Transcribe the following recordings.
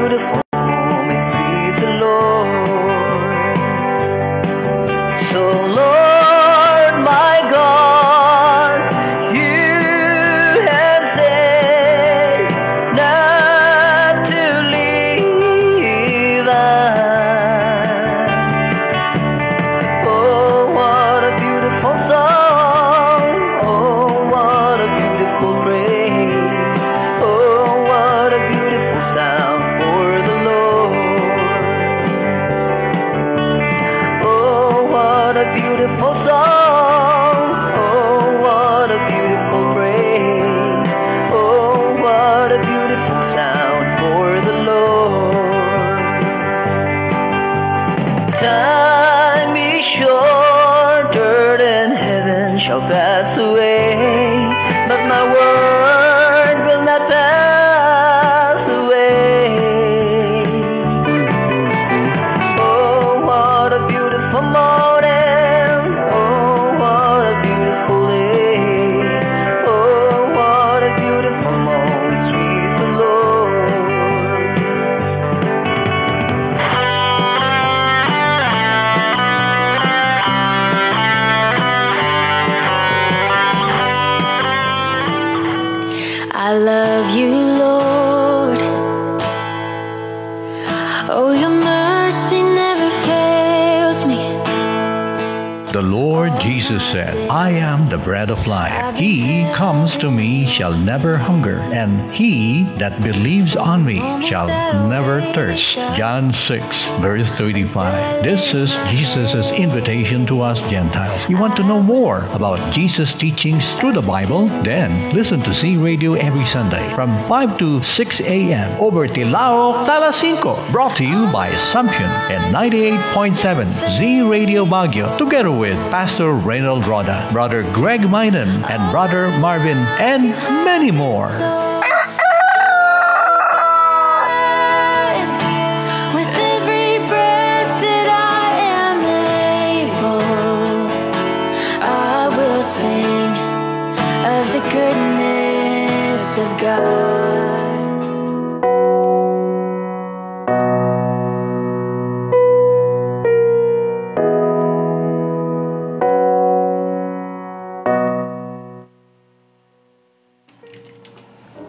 beautiful moments with the Lord. So Lord my God, you have said not to leave us. Oh, what a beautiful song. Oh, what a beautiful praise. Oh, what a beautiful sound for the Lord. Oh, what a beautiful song. Oh, what a beautiful praise. Oh, what a beautiful sound for the Lord. Time is shorter than heaven shall pass away, but my word will not pass away. Oh, what a beautiful morning. Oh, what a beautiful day. Oh, what a beautiful moment with the Lord. I love you, Lord. Oh, your mercy never fails me. The Lord Jesus said, I am the bread of life. He comes to me shall never hunger, and he that believes on me shall never thirst. John 6, verse 35. This is Jesus' invitation to us Gentiles. You want to know more about Jesus' teachings through the Bible? Then listen to C Radio every Sunday from 5 to 6 a.m. over Tilaok, Talasinco. Brought to you by Assumption and 98.7 Z Radio Baguio, together with Pastor Reynold Roda, Brother Greg Minan, and Brother Marvin, and many more. With every breath that I am able, I will sing of the goodness of God.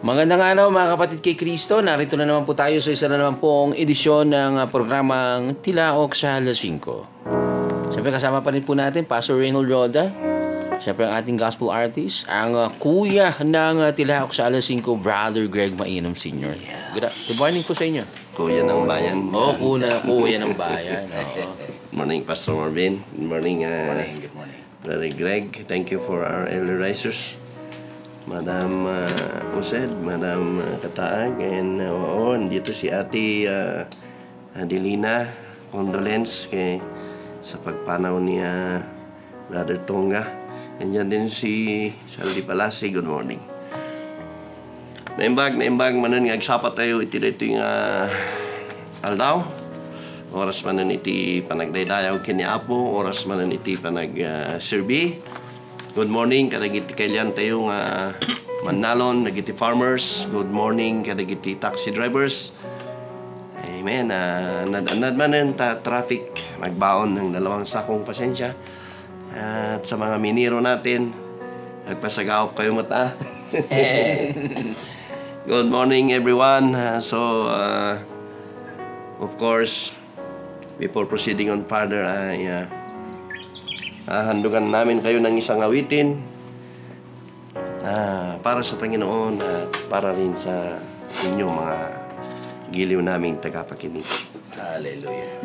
Magandang araw mga kapatid kay Kristo. Narito na naman po tayo sa isa na naman pong edisyon ng programang Tilaok sa alas 5. Siyempre kasama pa rin po natin Pastor Reynold Roda. Siyempre ang ating gospel artist, ang kuya ng Tilaok sa alas 5, Brother Greg Mainom Sr. Good morning po sa inyo. Kuya ng bayan. Kuya ng bayan. Good morning, Pastor Marvin. Good morning, Good morning. Brother Greg. Thank you for our elder risers. Madam Used, Madam Kataag, and dito si Ate Adelina. Condolence sa pagpanaw ni Brother Tonga. Nandiyan din si Saldi Palasi. Good morning. Naimbag manon nga agsapat tayo iti dito yung aldaw. Oras manon iti panagdaydayaw kini Apo, oras manon iti panag-serbi. Good morning, kadagiti kailan tayo nga manalon, nagiti farmers. Good morning, kadagiti taxi drivers. Amen. Nanad manon ta traffic, magbaon ng 2 sakong pasensya. At sa mga miniro natin, nagpasagaw kayo mata. Good morning, everyone. Of course, before proceeding on further, handugan namin kayo ng isang awitin para sa Panginoon at para rin sa inyong mga giliw naming tagapakinig. Hallelujah.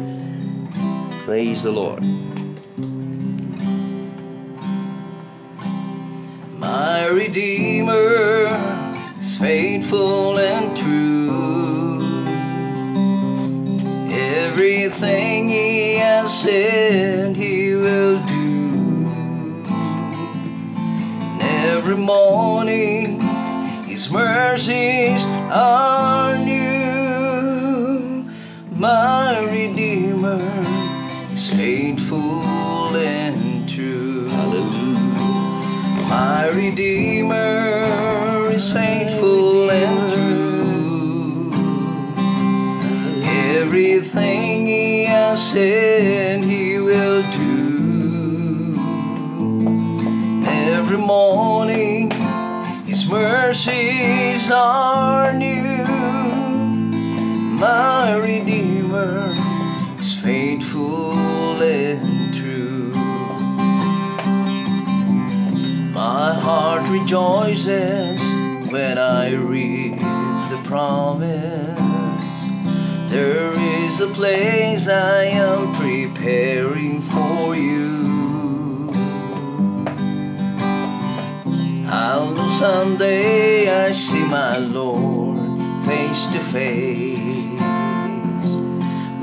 Praise the Lord. My Redeemer is faithful and true. Everything He has said He will do. And every morning His mercies are new. My Redeemer is faithful and true. Hallelujah. My Redeemer is faithful and true. Everything He has said He will do. Every morning His mercies are new. My Redeemer is faithful and true. My heart rejoices when I read the promise. There is a place I am preparing for you. I'll know someday I see my Lord face to face.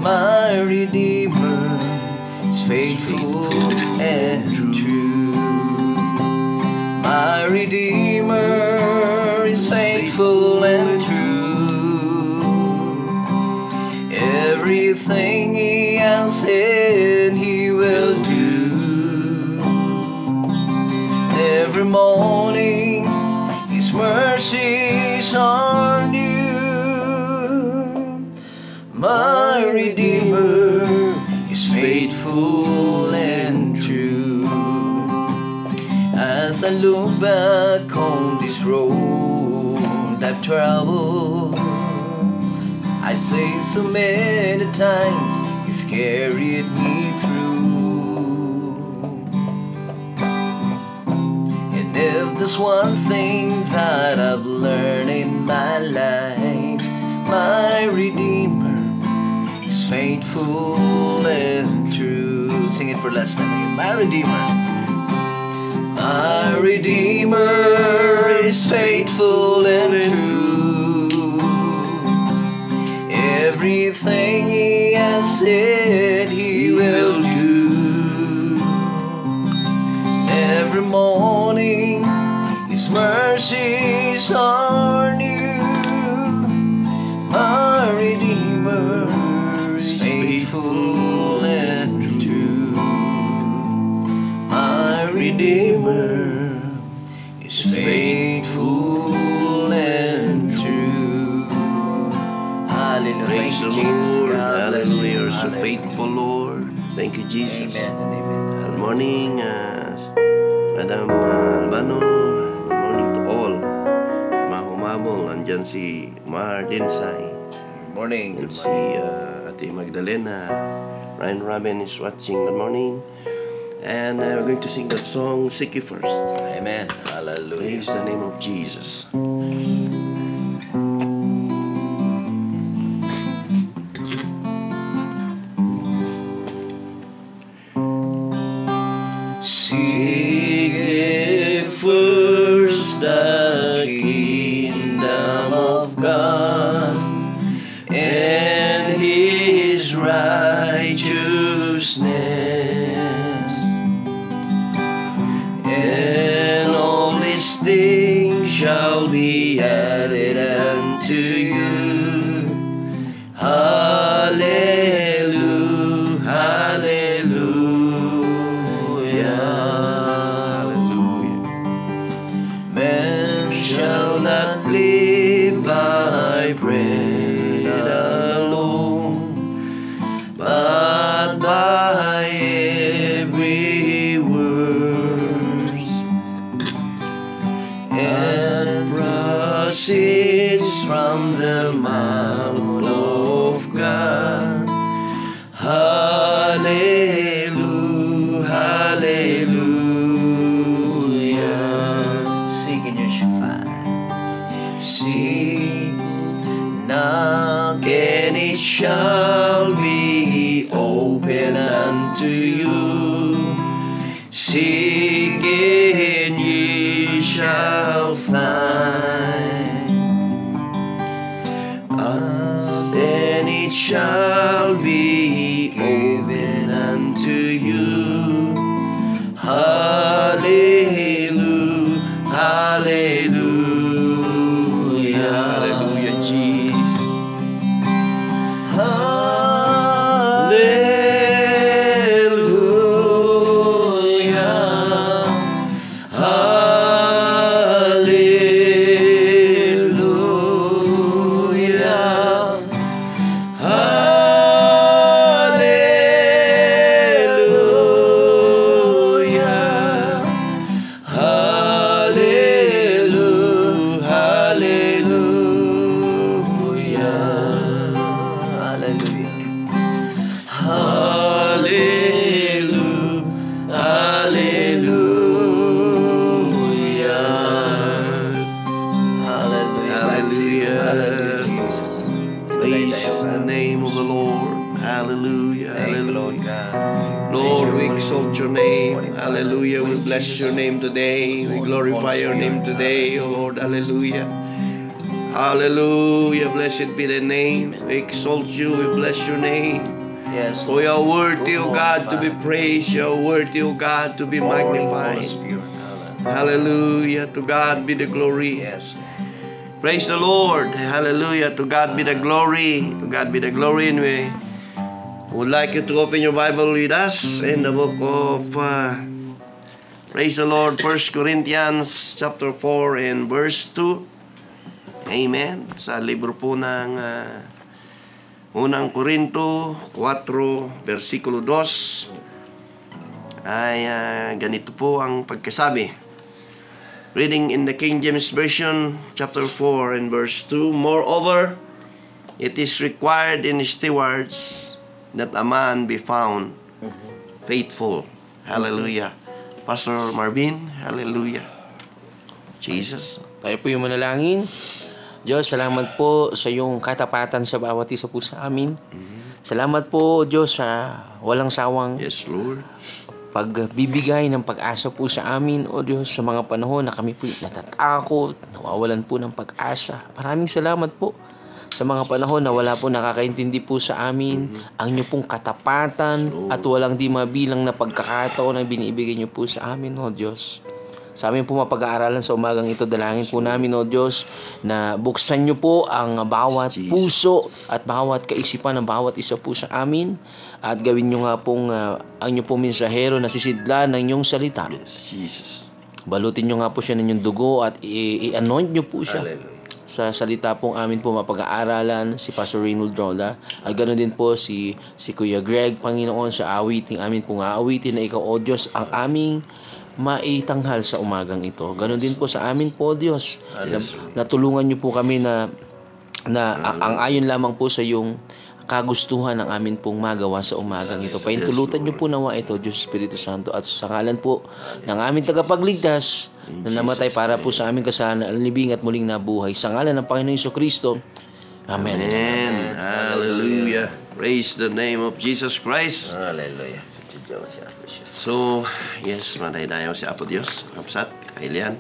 My Redeemer is faithful and true. My Redeemer is faithful and true. Everything He has said He will do. Every morning His mercies are new. My Redeemer is faithful and true. As I look back on this road I've traveled, I say so many times He's carried me through. And if there's one thing that I've learned in my life, my Redeemer is faithful and true. Sing it for last time. My Redeemer. My Redeemer is faithful and true. Everything He has said He will do. Every morning His mercies are new. My Redeemer is faithful and true. My Redeemer is faithful and true. Hallelujah. Praise the Thank you, Jesus. Lord. God bless Hallelujah. you. You're so Hallelujah. faithful, Lord. Thank you, Jesus. Amen and amen. Good morning, Madam Albano. Good morning to all. Mahumabol. Andyan si Mar Dinsay. Good morning. And Good si morning. Ate Magdalena. Ryan Robin is watching. Good morning. And we're going to sing that song, Seek Ye First. Amen. Hallelujah. Praise the name of Jesus. Seek ye first the kingdom of God and His righteousness, and all these things shall be added unto you. Hallelujah, hallelujah. Hallelujah. Man shall not live by bread alone, but by every word and proceeds from the mouth of God. Hallelujah, hallelujah. Seek and you shall find. Seek, knock, and it shall be open unto you. Seek and ye shall find. Ask and it shall be given unto you. Hallelujah, hallelujah. Hallelujah, Jesus. Hallelujah. Hallelujah. Praise the name of the Lord. Hallelujah. Hallelujah. Lord, we exalt your name. Hallelujah. We bless your name today. We glorify your name today, O Lord. Hallelujah. Hallelujah. Blessed be the name. We exalt you. We bless your name. Yes. For you are worthy, O God, to be praised. You are worthy, O God, to be magnified. Hallelujah. To God be the glory. Yes. Praise the Lord. Hallelujah. To God be the glory. To God be the glory. And we would like you to open your Bible with us in the book of praise the Lord, 1 Corinthians chapter 4 and verse 2. Amen. Sa libro po ng unang Korinto 4 versikulo 2 ay ganito po ang pagkasabi. Reading in the King James Version, chapter 4 and verse 2. Moreover, it is required in stewards that a man be found faithful. Hallelujah. Pastor Marvin, hallelujah. Jesus. Tayo po yung manalangin. Diyos, salamat po sa iyong katapatan sa bawat isa po sa amin. Salamat po, Diyos, sa walang sawang Yes, Lord. pagbibigay ng pag-asa po sa amin, O Diyos, sa mga panahon na kami po natatakot, nawawalan po ng pag-asa. Maraming salamat po sa mga panahon na wala po nakakaintindi po sa amin ang inyo pong katapatan at walang di mabilang na pagkakataon na binibigay niyo po sa amin, O Diyos. Sa amin po mapag-aaralan sa umagang ito, dalangin po namin, O Diyos, na buksan niyo po ang bawat puso at bawat kaisipan ng bawat isa po sa amin at gawin niyo nga pong ang inyo pong mensahero na sisidlan ng inyong salita. Yes, Jesus. Balutin niyo nga po siya ng inyong dugo at i-anoint niyo po siya. Hallelujah. Sa salita pong amin po mapag-aaralan si Pastor Reynold Rolla at ganoon din po si Kuya Greg, Panginoon, sa awiting amin pong aawitin na ikaw, O Diyos, ang aming maitanghal sa umagang ito. Ganon din po sa amin po, Diyos. Natulungan niyo po kami na ang ayon lamang po sa iyong kagustuhan ng amin pong magawa sa umagang ito. Paintulutan niyo po nawa ito, Diyos Espiritu Santo, at sa ngalan po ng aming tagapagligtas na namatay para po sa aming kasalanan, libing at muling nabuhay. Sa ngalan ng Panginoong Jesucristo. Amen. Amen. Hallelujah. Praise the name of Jesus Christ. Hallelujah. So, yes, madaydayaw si Apo Dios, kapsat, kailian.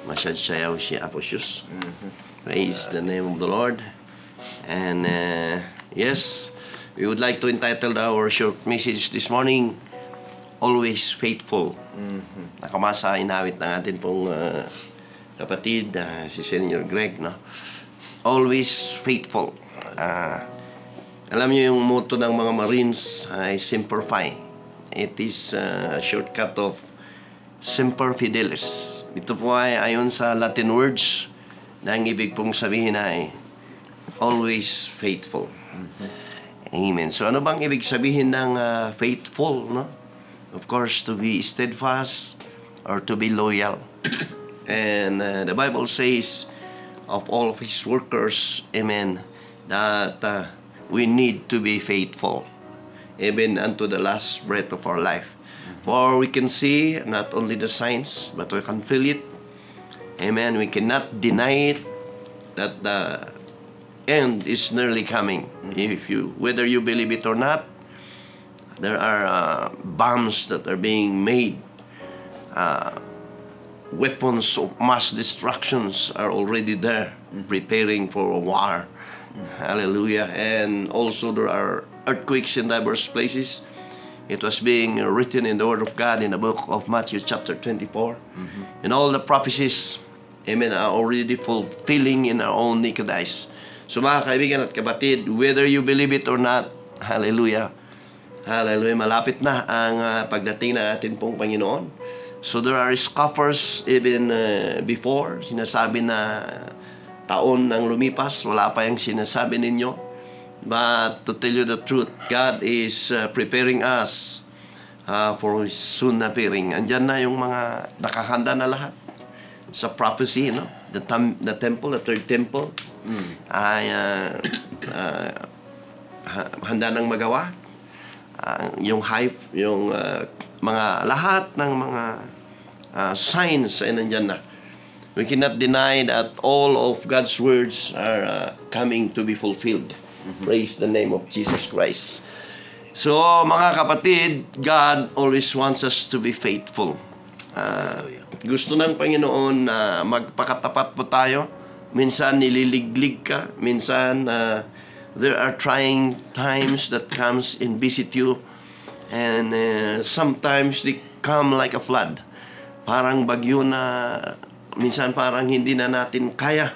Masyad siyaw si Apo Diyos. Praise the name of the Lord. And yes, we would like to entitle our short message this morning, Always Faithful. Nakamasa inawit ng atin pong kapatid, si Senior Greg, no? Always Faithful. Alam niyo yung motto ng mga Marines ay Semper Fi. It is a shortcut of Semper Fidelis. Ito po ay ayon sa Latin words na ang ibig pong sabihin ay always faithful. Amen. So ano bang ibig sabihin ng faithful, no? Of course, to be steadfast or to be loyal. And the Bible says of all of His workers, amen, that we need to be faithful even unto the last breath of our life. For we can see not only the signs, but we can feel it. Amen. We cannot deny it that the end is nearly coming. Whether you believe it or not, there are bombs that are being made. Weapons of mass destructions are already there, preparing for a war. Hallelujah. And also there are earthquakes in diverse places. It was being written in the Word of God in the book of Matthew chapter 24. And all the prophecies, amen, are already fulfilling in our own naked eyes. So mga kaibigan at kapatid, whether you believe it or not, hallelujah, hallelujah, malapit na ang pagdating ng ating pong Panginoon. So there are scoffers even before, sinasabi na taon ng lumipas, wala pa yung sinasabi ninyo. But to tell you the truth, God is preparing us for His soon appearing. Andyan na yung mga nakahanda na lahat sa prophecy, no? The temple, the third temple, ay handa nang magawa. Yung hype, yung mga lahat ng mga signs ay nandyan na. We cannot deny that all of God's words are coming to be fulfilled. Praise the name of Jesus Christ. So, mga kapatid, God always wants us to be faithful. Gusto ng Panginoon na magpakatapat po tayo. Minsan nililiglig ka. Minsan there are trying times that comes and visit you. And sometimes they come like a flood. Parang bagyo na minsan parang hindi na natin kaya.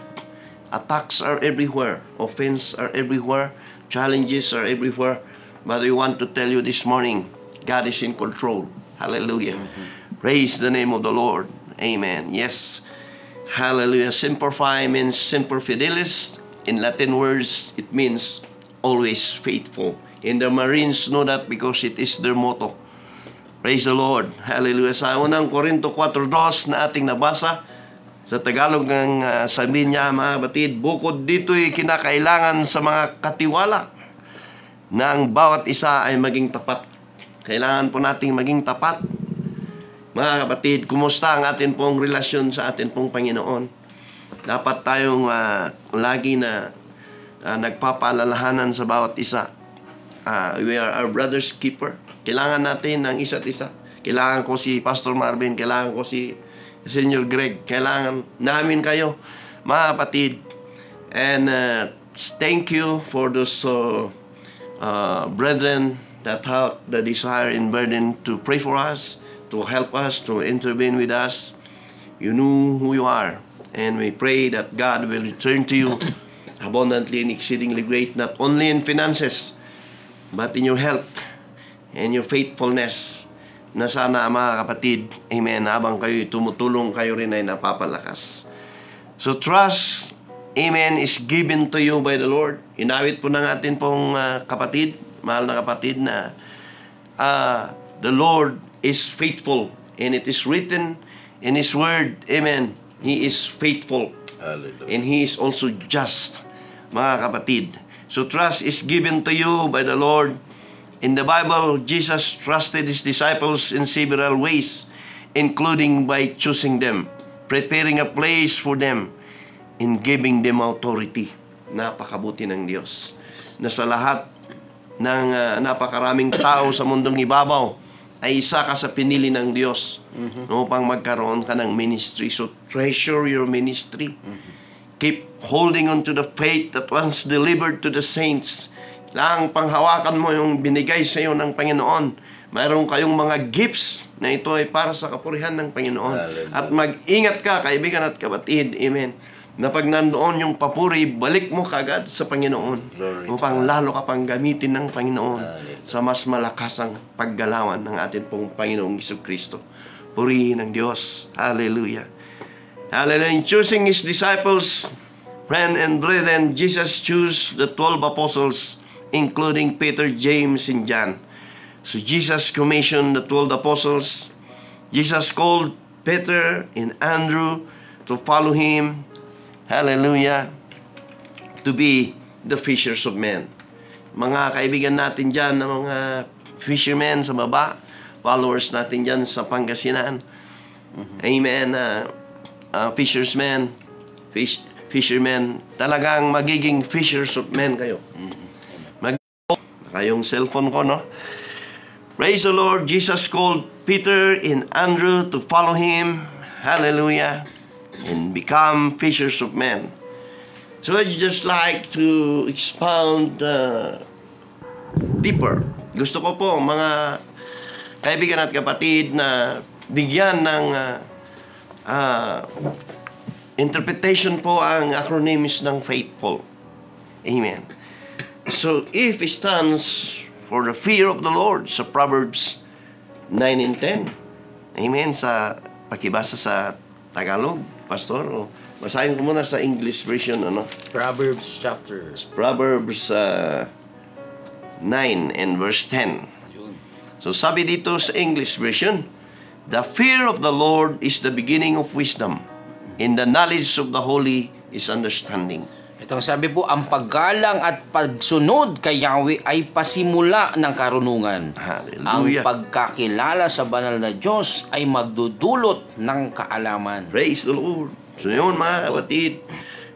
Attacks are everywhere. Offense are everywhere. Challenges are everywhere. But we want to tell you this morning, God is in control. Hallelujah. Praise the name of the Lord. Amen. Yes. Hallelujah. Semper Fi means Semper Fidelis. In Latin words, it means always faithful. And the Marines know that because it is their motto. Praise the Lord. Hallelujah. Sa unang Korinto 4:2 na ating nabasa, sa Tagalog ng sabi niya, mga batid, bukod dito'y kinakailangan sa mga katiwala na ang bawat isa ay maging tapat. Kailangan po nating maging tapat. Mga kapatid, kumusta ang atin pong relasyon sa atin pong Panginoon? Dapat tayong lagi na nagpapaalalahanan sa bawat isa. We are our brother's keeper. Kailangan natin ng isa't isa. Kailangan ko si Pastor Marvin, kailangan ko si Senior Greg, kailangan namin kayo, mga kapatid. And thank you for those brethren that have the desire and burden to pray for us, to help us, to intervene with us. You know who you are, and we pray that God will return to you abundantly and exceedingly great, not only in finances, but in your health and your faithfulness, na sana, mga kapatid, amen, habang kayo tumutulong, kayo rin ay napapalakas. So trust, amen, is given to you by the Lord. Inawit po ng atin pong kapatid, mahal na kapatid, na the Lord is faithful, and it is written in His Word, amen, He is faithful. Hallelujah. And He is also just, mga kapatid. So trust is given to you by the Lord. In the Bible, Jesus trusted His disciples in several ways, including by choosing them, preparing a place for them, and giving them authority. Napakabuti ng Diyos. Na sa lahat ng napakaraming tao sa mundong ibabaw, ay isa ka sa pinili ng Diyos upang magkaroon ka ng ministry. So treasure your ministry. Keep holding on to the faith that once delivered to the saints. Lang panghawakan mo yung binigay sa iyo ng Panginoon. Mayroon kayong mga gifts na ito ay para sa kapurihan ng Panginoon. Hallelujah. At mag-ingat ka, kaibigan at kapatid, amen, na pag nandoon yung papuri, balik mo kagad sa Panginoon. Glory upang to God. lalo ka pang gamitin ng Panginoon Hallelujah. sa mas malakasang paggalawan ng ating pong Panginoong Jesucristo. Purihin ng Diyos. Hallelujah. Hallelujah. In choosing His disciples, friend and brethren, Jesus chose the 12 apostles, including Peter, James, and John. So Jesus commissioned the 12 apostles. Jesus called Peter and Andrew to follow Him. Hallelujah. To be the fishers of men. Mga kaibigan natin dyan, na mga fishermen sa baba, followers natin dyan sa Pangasinan. Amen. Fishermen, talagang magiging fishers of men kayo. Kayong cellphone ko, no? Praise the Lord. Jesus called Peter and Andrew to follow Him. Hallelujah. And become fishers of men. So I'd just like to expound deeper. Gusto ko po, mga kaibigan at kapatid, na bigyan ng interpretation po ang acronyms ng faithful. Amen. So, if it stands for the fear of the Lord, sa Proverbs 9 and 10. Amen. Sa pakibasa sa Tagalog, Pastor. O, basahin ko muna sa English version, ano? Proverbs chapter. Proverbs 9 and verse 10. Ayun. So, sabi dito sa English version, the fear of the Lord is the beginning of wisdom, and the knowledge of the holy is understanding. Itong sabi po, ang paggalang at pagsunod kay Yahweh ay pasimula ng karunungan. Hallelujah. Ang pagkakilala sa banal na Diyos ay magdudulot ng kaalaman. Praise the Lord. So yun, mga kapatid,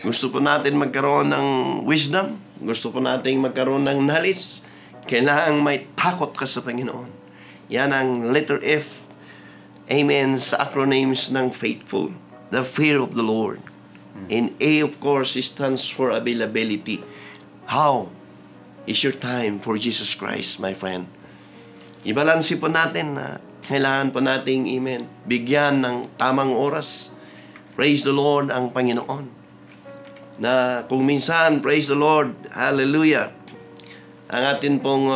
gusto po natin magkaroon ng wisdom, gusto po nating magkaroon ng knowledge, kailangan may takot ka sa Panginoon. Yan ang letter F. Amen, sa acronyms ng faithful. The fear of the Lord. And A, of course, stands for availability. How is your time for Jesus Christ, my friend? Ibalansi po natin na kailangan po nating, amen, bigyan ng tamang oras. Praise the Lord ang Panginoon. Na kung minsan, praise the Lord, hallelujah, ang atin pong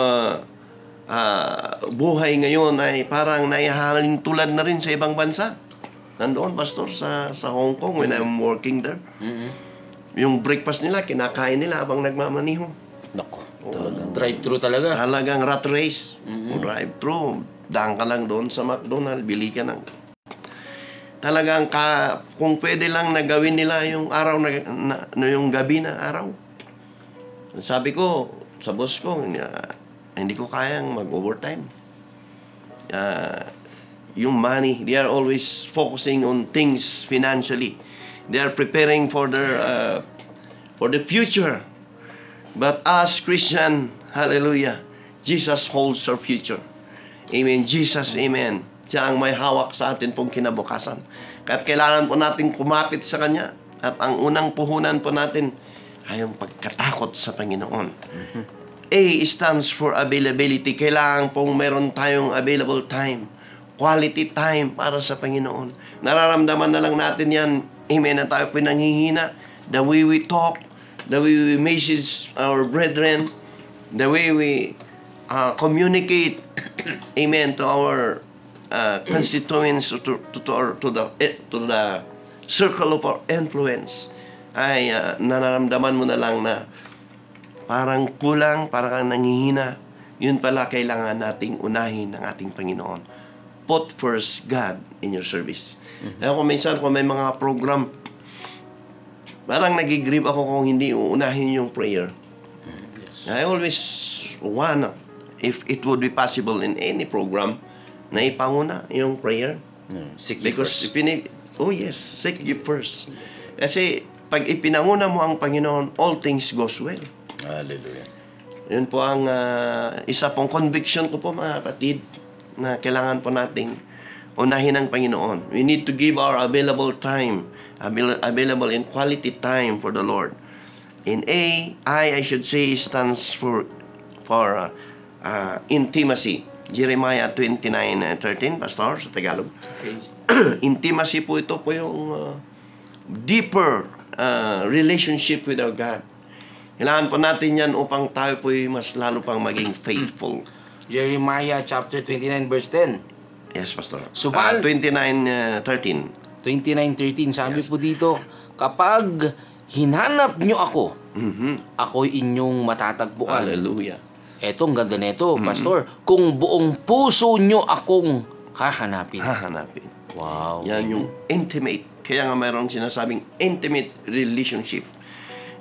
buhay ngayon ay parang naihalin tulad na rin sa ibang bansa. Nandoon, Pastor, sa Hong Kong when I'm working there. Yung breakfast nila, kinakain nila habang nagmamaniho. Nako, talagang drive-thru talaga. Talagang rat race. Drive-thru. Daan ka lang doon sa McDonald's, bili ka ng... Talagang kung pwede lang na gawin nila yung araw na yung gabi na araw. Sabi ko sa boss ko, hindi ko kayang mag-overtime. Yung money, they are always focusing on things financially. They are preparing for the future. But as Christian, hallelujah, Jesus holds our future. Amen. Jesus, amen. Siya ang may hawak sa atin pong kinabukasan. Kaya't kailangan po natin kumapit sa Kanya. At ang unang puhunan po natin ay yung pagkatakot sa Panginoon. A stands for availability. Kailangan pong meron tayong available time. Quality time para sa Panginoon. Nararamdaman na lang natin yan. Amen. Na tayo pinanghihina. The way we talk. The way we message our brethren. The way we communicate. Amen. To our constituents. To the circle of our influence. Ay nararamdaman mo na lang na parang kulang, parang nanghihina. Yun pala kailangan nating unahin ng ating Panginoon. Put first God in your service. Kaya kung minsan, kung may mga program, parang nag-grieve ako kung hindi uunahin yung prayer. I always want, if it would be possible in any program, na ipanguna yung prayer. Seek ye Because first. seek ye first. Kasi pag ipinanguna mo ang Panginoon, all things goes well. Hallelujah. Yun po ang isa pong conviction ko po, mga kapatid, na kailangan po nating unahin ang Panginoon. We need to give our available time, available in quality time for the Lord. In I should say, stands for intimacy. Jeremiah 29:13, Pastor, sa Tagalog. Okay. Intimacy po, ito po yung deeper relationship with our God. Kailangan po natin yan upang tayo po mas lalo pang maging faithful. Jeremiah chapter 29 verse 10. Yes, Pastor. Subal. 29:13. 29:13, sabi po dito, kapag hinanap nyo ako, ako'y inyong matatagpuan. Hallelujah. Eto, ang ganda nito, Pastor. Kung buong puso nyo akong hahanapin. Hahanapin. Wow. Yan yung intimate. Kaya nga mayroong sinasabing intimate relationship.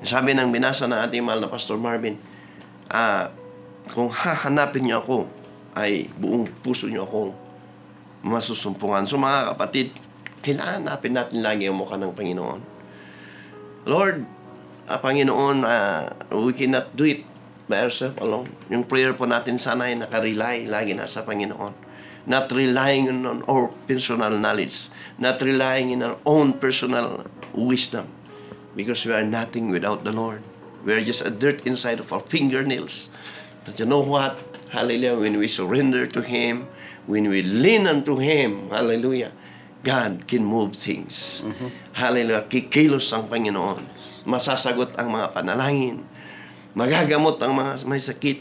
Sabi ng binasa ng ating mahal na Pastor Marvin, kung hahanapin niyo ako, ay buong puso niyo akong masusumpungan. So mga kapatid, kailangan hanapin natin lagi ang mukha ng Panginoon. Lord, Panginoon, we cannot do it by ourselves alone. Yung prayer po natin sana ay nakarely lagi na sa Panginoon. Not relying on our personal knowledge. Not relying in our own personal wisdom. Because we are nothing without the Lord. We are just a dirt inside of our fingernails. But you know what? Hallelujah. When we surrender to Him, when we lean unto Him, hallelujah, God can move things. Hallelujah. Kikilos ang Panginoon. Masasagot ang mga panalangin. Magagamot ang mga may sakit.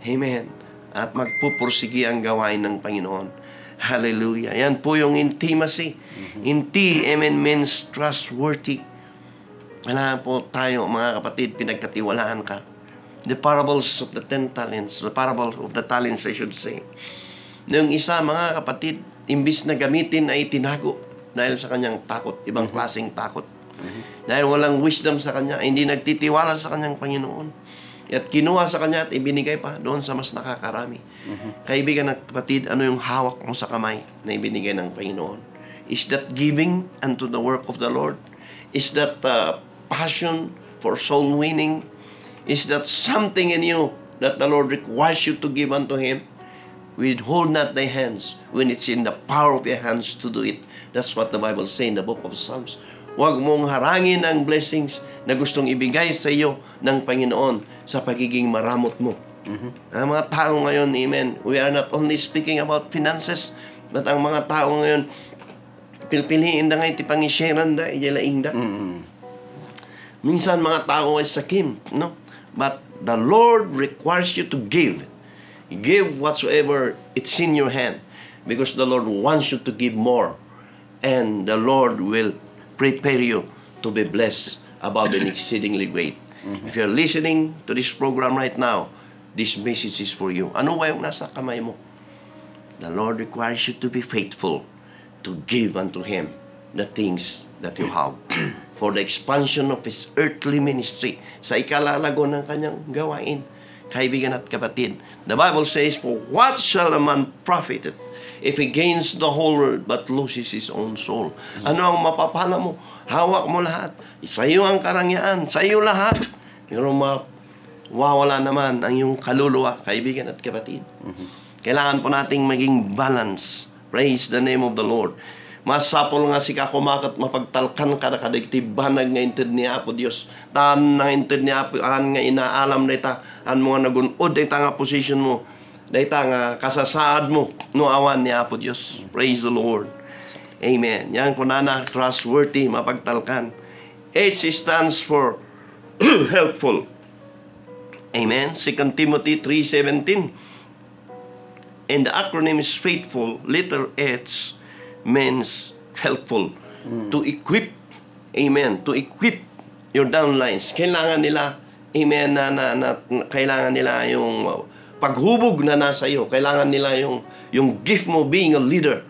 Amen. At magpupursigi ang gawain ng Panginoon. Hallelujah. Yan po yung intimacy. Amen, means trustworthy. Kailangan po tayo, mga kapatid, pinagkatiwalaan ka. The parables of the 10 talents, the parable of the talents, I should say. Yung isa, mga kapatid, imbis na gamitin ay tinago dahil sa kanyang takot, ibang klaseng takot. Dahil walang wisdom sa kanya, hindi nagtitiwala sa kanyang Panginoon. At kinuha sa kanya at ibinigay pa doon sa mas nakakarami. Kaibigan at kapatid, ano yung hawak mo sa kamay na ibinigay ng Panginoon? Is that giving unto the work of the Lord? Is that passion for soul winning? Is that something in you that the Lord requires you to give unto Him? Withhold not thy hands when it's in the power of your hands to do it. That's what the Bible says in the book of Psalms. Huwag mong harangin ang blessings na gustong ibigay sa iyo ng Panginoon sa pagiging maramot mo. Ang mga tao ngayon, amen, we are not only speaking about finances, but ang mga tao ngayon, pilpiliin na nga iti pangisyaran da, ijalaing da. Minsan mga tao ay sakim, no? But the Lord requires you to give. Give whatsoever it's in your hand, because the Lord wants you to give more, and the Lord will prepare you to be blessed above and exceedingly great. If you're listening to this program right now, this message is for you. Ano ba yung nasa kamay mo? The Lord requires you to be faithful, to give unto Him the things that you have for the expansion of His earthly ministry, sa ikalalago ng kanyang gawain. Kaibigan at kapatid, the Bible says, for what shall a man profit if he gains the whole world but loses his own soul? Ano ang mapapala mo? Hawak mo lahat. Sa iyo ang karangyaan, sa iyo lahat. Pero mawawala naman ang iyong kaluluwa, kaibigan at kapatid. Kailangan po nating maging balance. Praise the name of the Lord. Masapol nga si kakumakat mapagtalkan ka na kadagtibanag nga inted ni Apo Diyos. Taan na inted ni Apo, nga inaalam na ita, ang mga nagunod na ita nga position mo, na ita nga kasasaad mo, no awan ni Apo Diyos. Praise the Lord. Amen. Yan po na trustworthy, mapagtalkan. H stands for helpful. Amen. 2 Timothy 3:17. And the acronym is faithful. Letter H means helpful. To equip. Amen. To equip your downlines. Kailangan nila, amen, na kailangan nila yung paghubog na nasa iyo. Kailangan nila yung gift mo being a leader,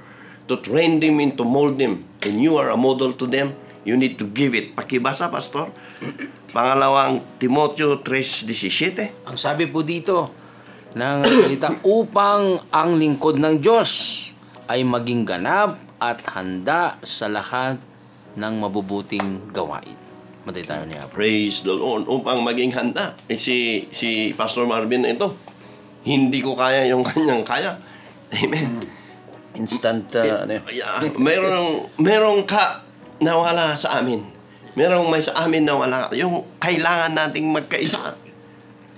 to train them and to mold them. And you are a model to them. You need to give it. Pakibasa, Pastor. Pangalawang Timoteo 3:17. Ang sabi po dito ng salita, upang ang lingkod ng Diyos ay maging ganap at handa sa lahat ng mabubuting gawain. Matay tayo niya. Praise the Lord. Upang maging handa. Si Pastor Marvin ito, hindi ko kaya yung kanyang kaya. Amen. Instant, Merong ka nawala sa amin. Merong may sa amin nawala. Yung kailangan nating magkaisa.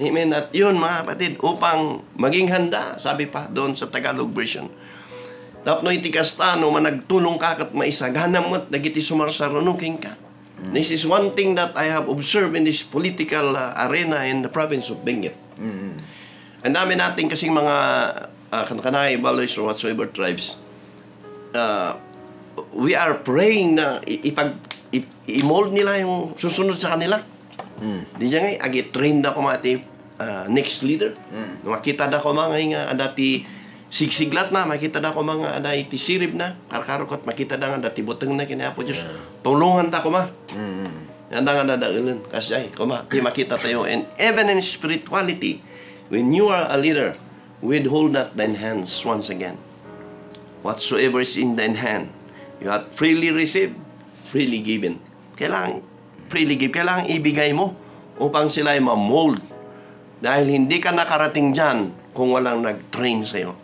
Amen. At yun, mga kapatid, upang maging handa, sabi pa doon sa Tagalog version, tapno iti kastano, managtulong ka kat maisaghanam at dagiti sumarsarunuking ka. This is one thing that I have observed in this political arena in the province of Benguet. Ang dami natin kasing mga kanay, baloys, or whatsoever tribes. We are praying na i-mold nila yung susunod sa kanila. Di dyan nga, agi-train na ko mga next leader. Makita na ko mga nga dati sigsiglat na, makita na ko mga dati sirib na, karkarokot, makita na nga dati butang na kinapo Diyos. Tulungan ta ko ma. Yan na nga nadagulun. Kasi ay, kuma, di makita tayo. And even in spirituality, when you are a leader, withhold not thine hands once again. Whatsoever is in thine hand, you have freely received, freely given. Kailangan freely give, kailangan ibigay mo upang sila ay ma-mold. Dahil hindi ka nakarating dyan kung walang nag-train sa'yo.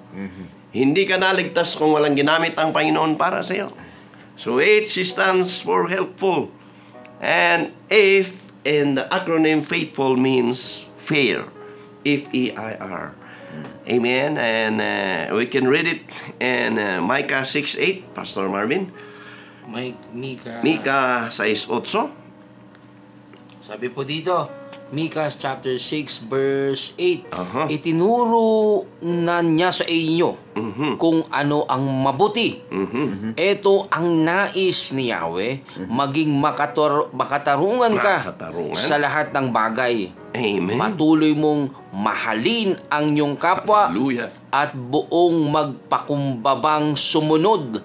Hindi ka naligtas kung walang ginamit ang Panginoon para sa'yo. So H stands for helpful. And F in the acronym faithful means fair. F-E-I-R. Amen. And we can read it in Micah 6:8, Pastor Marvin. Micah 6:8. Sabi po dito, Micah chapter 6 verse 8, itinuro na niya sa inyo kung ano ang mabuti. Ito ang nais ni Yahweh, maging makatarungan ka sa lahat ng bagay. Amen. Patuloy mong mahalin ang iyong kapwa. Hallelujah. At buong magpakumbabang sumunod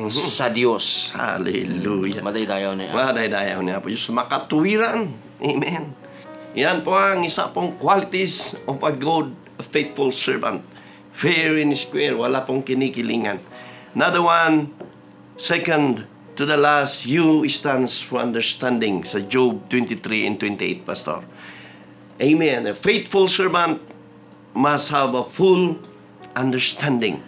sa Diyos. Hallelujah. Madaydayaw niya. Madaydayaw niya po. Diyos makatuwiran. Amen. Yan po ang isa pong qualities of a good, faithful servant. Fair and square. Wala pong kinikilingan. Another one, second to the last, U stands for understanding. Sa Job 23 and 28, Pastor. Amen. A faithful servant must have a full understanding.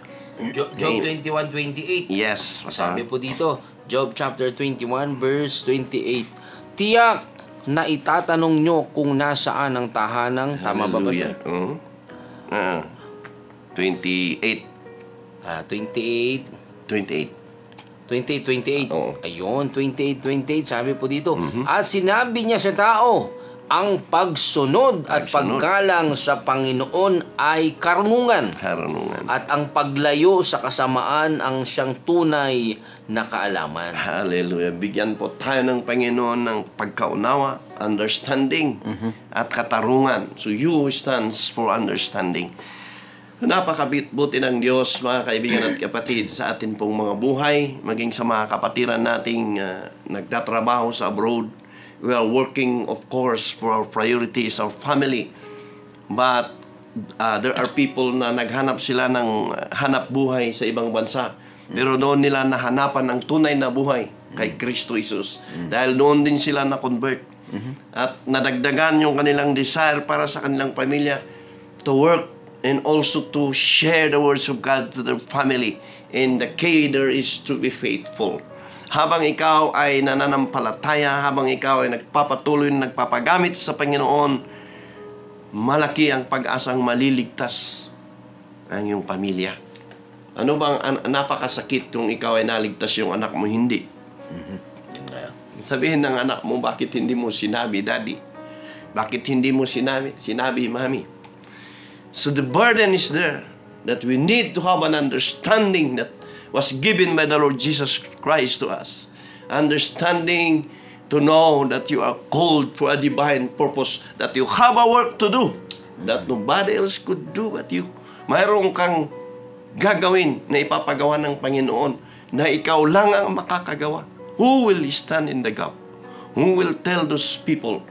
Job 21:28. Yes, Sabi po dito, Job chapter 21 verse 28. Tiyak na itatanong nyo kung nasaan ang tahanang. Tama ba ba, sir? Hallelujah. 28. 28. 28. 28. Oo. Ayun, 28. Sabi po dito. At sinabi niya sa tao, ang pagsunod at Pagsunod. paggalang sa Panginoon ay karunungan. Karunungan. At ang paglayo sa kasamaan ang siyang tunay na kaalaman. Hallelujah. Bigyan po tayo ng Panginoon ng pagkaunawa, understanding, at katarungan. So you stands for understanding. Napakabitbuti ng Diyos, mga kaibigan at kapatid, sa atin pong mga buhay, maging sa mga kapatiran nating nagtatrabaho sa abroad. We are working, of course, for our priorities, our family. But there are people na naghanap sila ng hanap buhay sa ibang bansa. Pero doon nila nahanapan ng tunay na buhay kay Kristo Jesus. Dahil doon din sila na-convert. At nadagdagan yung kanilang desire para sa kanilang pamilya to work and also to share the words of God to their family. And the key there is to be faithful. Habang ikaw ay nananampalataya, habang ikaw ay nagpapatuloy, nagpapagamit sa Panginoon, malaki ang pag-asang maliligtas ang iyong pamilya. Ano bang napakasakit kung ikaw ay naligtas yung anak mo hindi? Sabihin ng anak mo, bakit hindi mo sinabi, Daddy? Bakit hindi mo sinabi, Mami? So the burden is there that we need to have an understanding that was given by the Lord Jesus Christ to us. Understanding to know that you are called for a divine purpose, that you have a work to do, that nobody else could do but you. Mayroon kang gagawin na ipapagawa ng Panginoon na ikaw lang ang makakagawa. Who will stand in the gap? Who will tell those people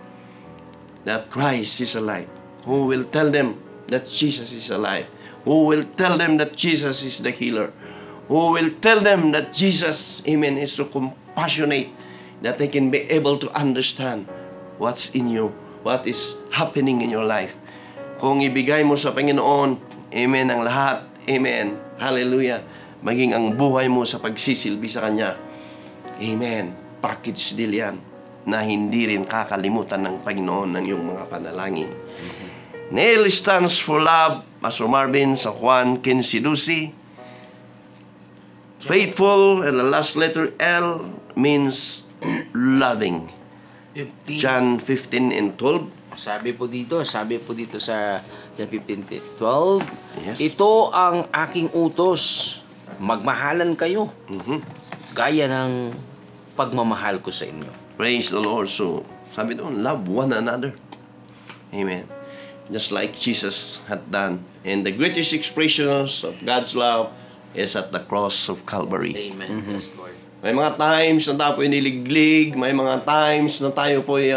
that Christ is alive? Who will tell them that Jesus is alive? Who will tell them that Jesus is the healer? Who will tell them that Jesus, amen, is so compassionate that they can be able to understand what's in you, what is happening in your life. Kung ibigay mo sa Panginoon, amen, ang lahat, amen, hallelujah, maging ang buhay mo sa pagsisilbi sa Kanya, amen, package deal yan, na hindi rin kakalimutan ng Panginoon ng iyong mga panalangin. N stands for love, Pastor Marvin, sa Juan 15:12. Faithful, and the last letter L means loving. 15. John 15:12. Sabi po dito sa John 15:12, Yes. ito ang aking utos, magmahalan kayo, gaya ng pagmamahal ko sa inyo. Praise the Lord. So, sabi doon, love one another. Amen. Just like Jesus had done. And the greatest expressions of God's love is at the cross of Calvary. Amen. Yes, Lord. May mga times na tayo po'y niliglig, may mga times na tayo po'y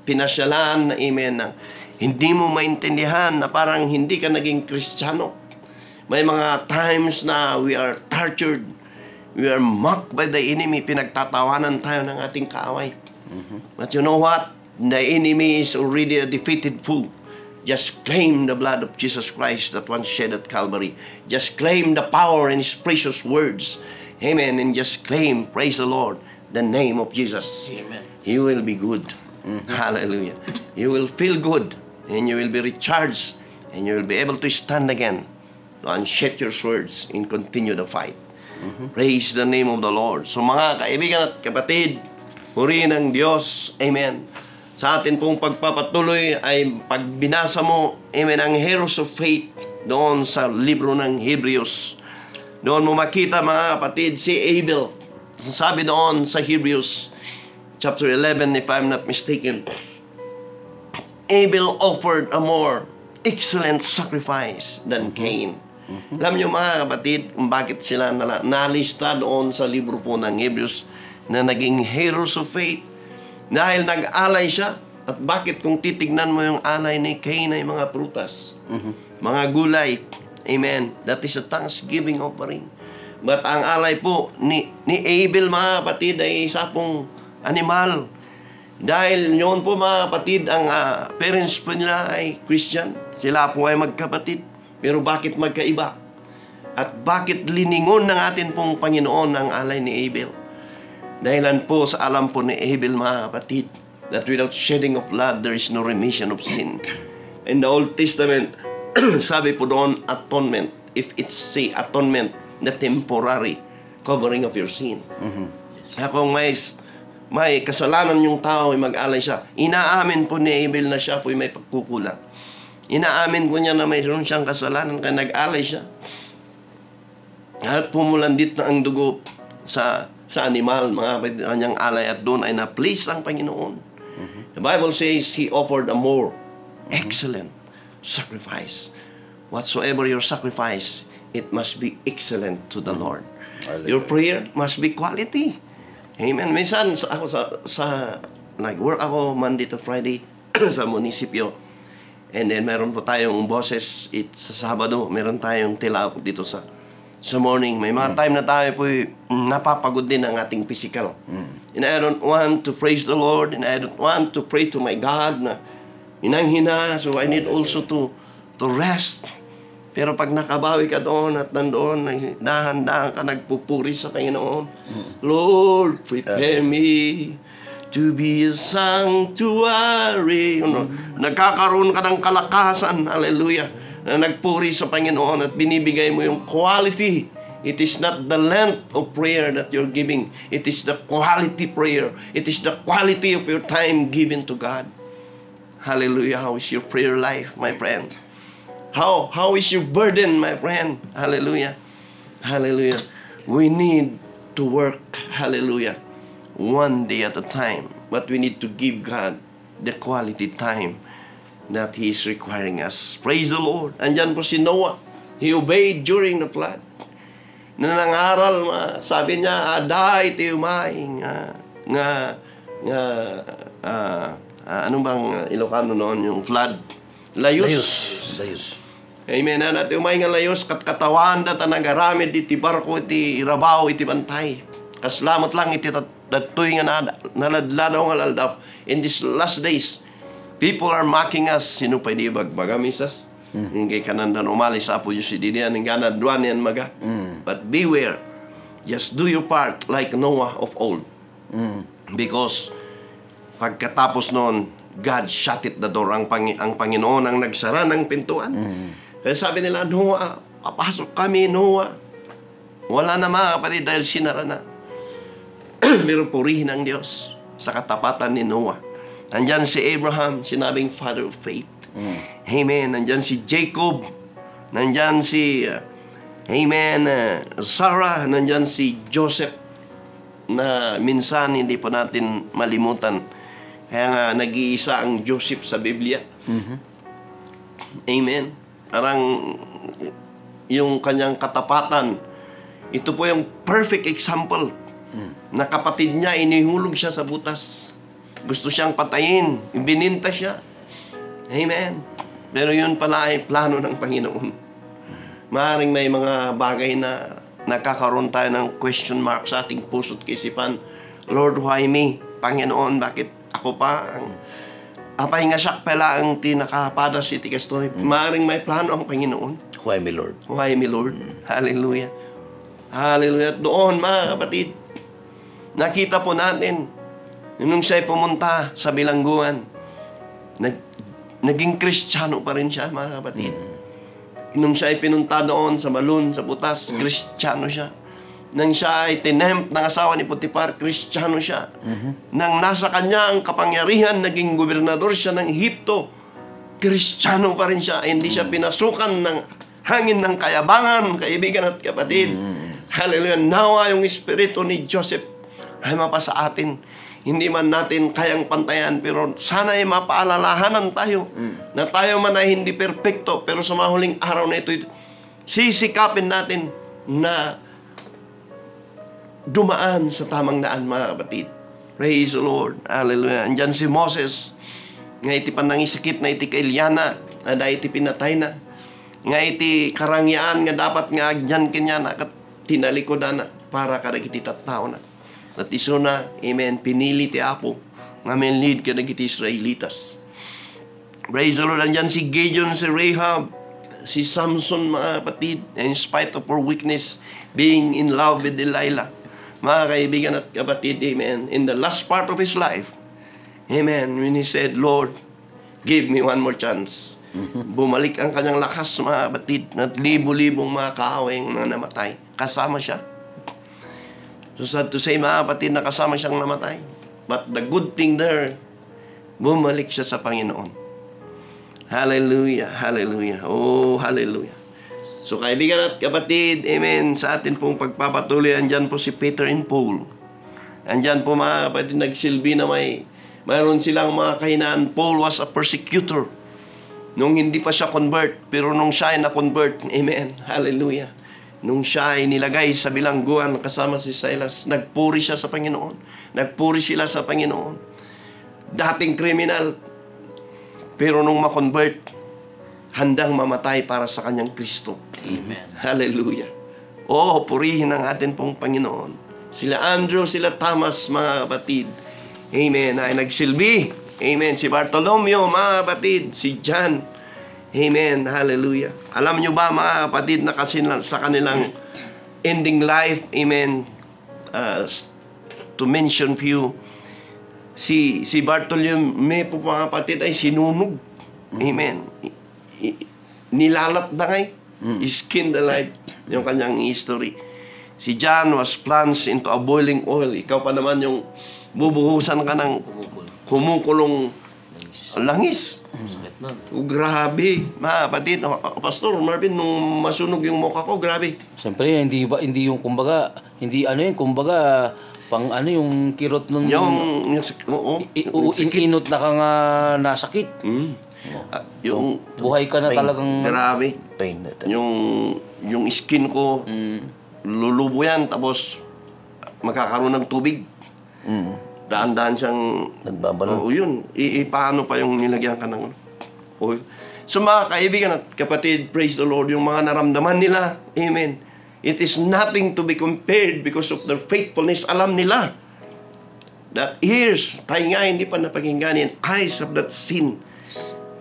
pinasyalan, amen, na hindi mo maintindihan, na parang hindi ka naging Kristiyano. May mga times na we are tortured, we are mocked by the enemy, pinagtatawanan tayo ng ating kaaway. But you know what? The enemy is already a defeated foe. Just claim the blood of Jesus Christ that once shed at Calvary. Just claim the power in His precious words. Amen. And just claim, praise the Lord, the name of Jesus. Amen. You will be good. Hallelujah. You will feel good. And you will be recharged. And you will be able to stand again. To unshed your swords and continue the fight. Praise the name of the Lord. So mga kaibigan at kapatid, purihin ng Diyos. Amen. Sa atin pong pagpapatuloy ay pagbinasa mo, amen, ang heroes of faith doon sa libro ng Hebrews. Doon mo makita, mga kapatid, si Abel. Sabi doon sa Hebrews chapter 11, if I'm not mistaken, Abel offered a more excellent sacrifice than Cain. Alam niyo, mga kapatid, kung bakit sila nalista doon sa libro po ng Hebrews na naging heroes of faith? Dahil nag-alay siya. At bakit kung titignan mo yung alay ni Cain ay mga prutas, mga gulay, amen, that is a thanksgiving offering. But ang alay po ni Abel, mga kapatid, ay isa pong animal. Dahil yun po mga kapatid, ang parents po nila ay Christian. Sila po ay magkapatid. Pero bakit magkaiba? At bakit liningon ng atin pong Panginoon ang alay ni Abel? Dahilan po sa alam po ni Abel mga kapatid, that without shedding of blood, there is no remission of sin. In the Old Testament, sabi po doon, atonement. If it's say atonement, the temporary covering of your sin. Kaya kung may kasalanan yung tao ay mag-alay siya, inaamin po ni Abel na siya po may pagkukulang. Inaamin po niya na mayroon siyang kasalanan kaya nag-alay siya. At pumulandit na ang dugo sa animal, mga kanyang alay, at doon ay na-please ang Panginoon. The Bible says He offered a more excellent sacrifice. Whatsoever your sacrifice, it must be excellent to the Lord. Your prayer must be quality. Amen. Minsan ako sa nag-work ako Monday to Friday sa munisipyo. And then meron po tayong boses sa Sabado, meron tayong tilaok dito sa morning. May mga time na tayo po napapagod din ang ating physical. And I don't want to praise the Lord, and I don't want to pray to my God na hinang-hina, so I need also to rest. Pero pag nakabawi ka doon at nandoon, dahan-dahan ka nagpupuri sa Panginoon. Lord, prepare me to be a sanctuary. Nagkakaroon ka ng kalakasan, hallelujah, na nagpuri sa Panginoon at binibigay mo yung quality. It is not the length of prayer that you're giving. It is the quality prayer. It is the quality of your time given to God. Hallelujah. How is your prayer life, my friend? How is your burden, my friend? Hallelujah. Hallelujah. We need to work, hallelujah, one day at a time. But we need to give God the quality time that He is requiring us. Praise the Lord. Andyan po si Noah. He obeyed during the flood. Nanangaral, sabi niya, aday ti umaing ano bang Ilocano noon yung flood? Layos. Amen. Natin umay nga layos katawan data nagaramid iti barko iti rabaw iti bantay. Kaslamot lang iti datoy nga naladladaw nga laldaw. In these last days, people are mocking us. Sino pa di bagbagamisas? Hindi ka nandan umalis sa apo yung si Didian ng gana duwan yan maga. But beware. Just do your part like Noah of old. Because pagkatapos noon, God shut it the door. Ang Panginoon ang nagsara ng pintuan. Kaya sabi nila, Noah, papasok kami, Noah. Wala na mga kapatid dahil sinara na. Pero purihin ang Diyos sa katapatan ni Noah. Nandyan si Abraham, sinabing father of faith. Amen. Nandyan si Jacob. Nandyan si Sarah. Nandyan si Joseph na minsan hindi po natin malimutan. Kaya nga nag-iisa ang Joseph sa Biblia. Amen. Parang yung kanyang katapatan, ito po yung perfect example na kapatid niya, inihulog siya sa butas. Gusto siyang patayin. Bininta siya. Amen. Pero yun pala ay plano ng Panginoon. Maaaring may mga bagay na nakakaroon tayo ng question mark sa ating puso't kaisipan. Lord, why me? Panginoon, bakit ako pa? Apay nga siya pala ang tinakapada si Tikastoy. Maaaring may plano ang Panginoon. Why me, Lord? Why me, Lord? Hallelujah. Hallelujah. At doon, mga kapatid, nakita po natin, nung siya'y pumunta sa bilangguan, naging Kristiyano pa rin siya, mga kapatid. Nung siya'y pinunta doon sa Malun, sa Butas, Kristiyano siya. Nang siya ay tinempt ng asawa ni Potiphar, Kristiyano siya. Nang nasa kanya ang kapangyarihan, naging gobernador siya ng Ehipto, Kristiyano pa rin siya. Hindi siya pinasukan ng hangin ng kayabangan, kaibigan at kapatid. Hallelujah. Nawa yung espiritu ni Joseph ay mapasa atin. Hindi man natin kayang pantayan, pero sana ay mapaalalahanan tayo na tayo man ay hindi perpekto, pero sa mahuling araw na ito, sisikapin natin na dumaan sa tamang daan, mga kapatid. Praise the Lord. Hallelujah. Andyan si Moses, nga iti panangisakit na iti kailyana, na iti pinatay na. Nga iti karangyaan, nga dapat nga agyan kanya na tinalikodan na para kada iti tattao na. At iso na, amen, pinili ti Apo, nga may lead ka nagiti Israelitas. Praise the Lord. Andyan si Gideon, si Rahab, si Samson, mga kapatid, in spite of her weakness, being in love with Delilah. Mga kaibigan at kapatid, amen, in the last part of his life, amen, when he said, Lord, give me one more chance. Bumalik ang kanyang lakas, mga kapatid, at libo-libong mga kaaway na namatay. Kasama siya. So sad to say, mga kapatid, na kasama siyang namatay. But the good thing there, bumalik siya sa Panginoon. Hallelujah, hallelujah. Oh, hallelujah. So kaibigan at kapatid, amen, sa atin pong pagpapatuloy, andyan po si Peter and Paul. Andyan po mga kapatid, nagsilbi na mayroon silang mga kahinaan. Paul was a persecutor nung hindi pa siya convert, pero nung siya ay na-convert, amen, hallelujah. Nung siya ay nilagay sa bilangguan kasama si Silas, nagpuri siya sa Panginoon. Nagpuri sila sa Panginoon. Dating kriminal, pero nung ma-convert, handang mamatay para sa kanyang Kristo. Amen. Hallelujah. Oh, purihin ang atin pong Panginoon. Sila Andrew, sila Thomas, mga kapatid. Amen. Ay nagsilbi. Amen. Si Bartolomeo, mga kapatid. Si John. Amen. Hallelujah. Alam nyo ba, mga kapatid, na kasi sa kanilang ending life, amen, to mention few, si Bartolomeo po, mga kapatid, ay sinunog. Amen. Nilalat na ngay. Skinned alive. Yung kanyang history. Si John was plunged into a boiling oil. Ikaw pa naman yung bubuhusan ka ng kumukulong langis. Sakit nun. Grabe. Mga kapatid, Pastor Marvin, nung masunog yung mukha ko, grabe. Siyempre, hindi yung kumbaga, hindi ano yun, kumbaga, pang ano yung kirot nun. Inot na ka nga nasakit. Yung Buhay ka na talagang grabe. Pain na ito. Yung skin ko, lulubo yan, tapos magkakaroon ng tubig. Daan-daan siyang Nagbabalon. Oo, yun. Paano pa yung nilagyan ka ng oil? So mga kaibigan at kapatid, praise the Lord, yung mga naramdaman nila, amen, it is nothing to be compared because of their faithfulness. Alam nila that ears, tayo nga hindi pa napakinggan, eyes have not seen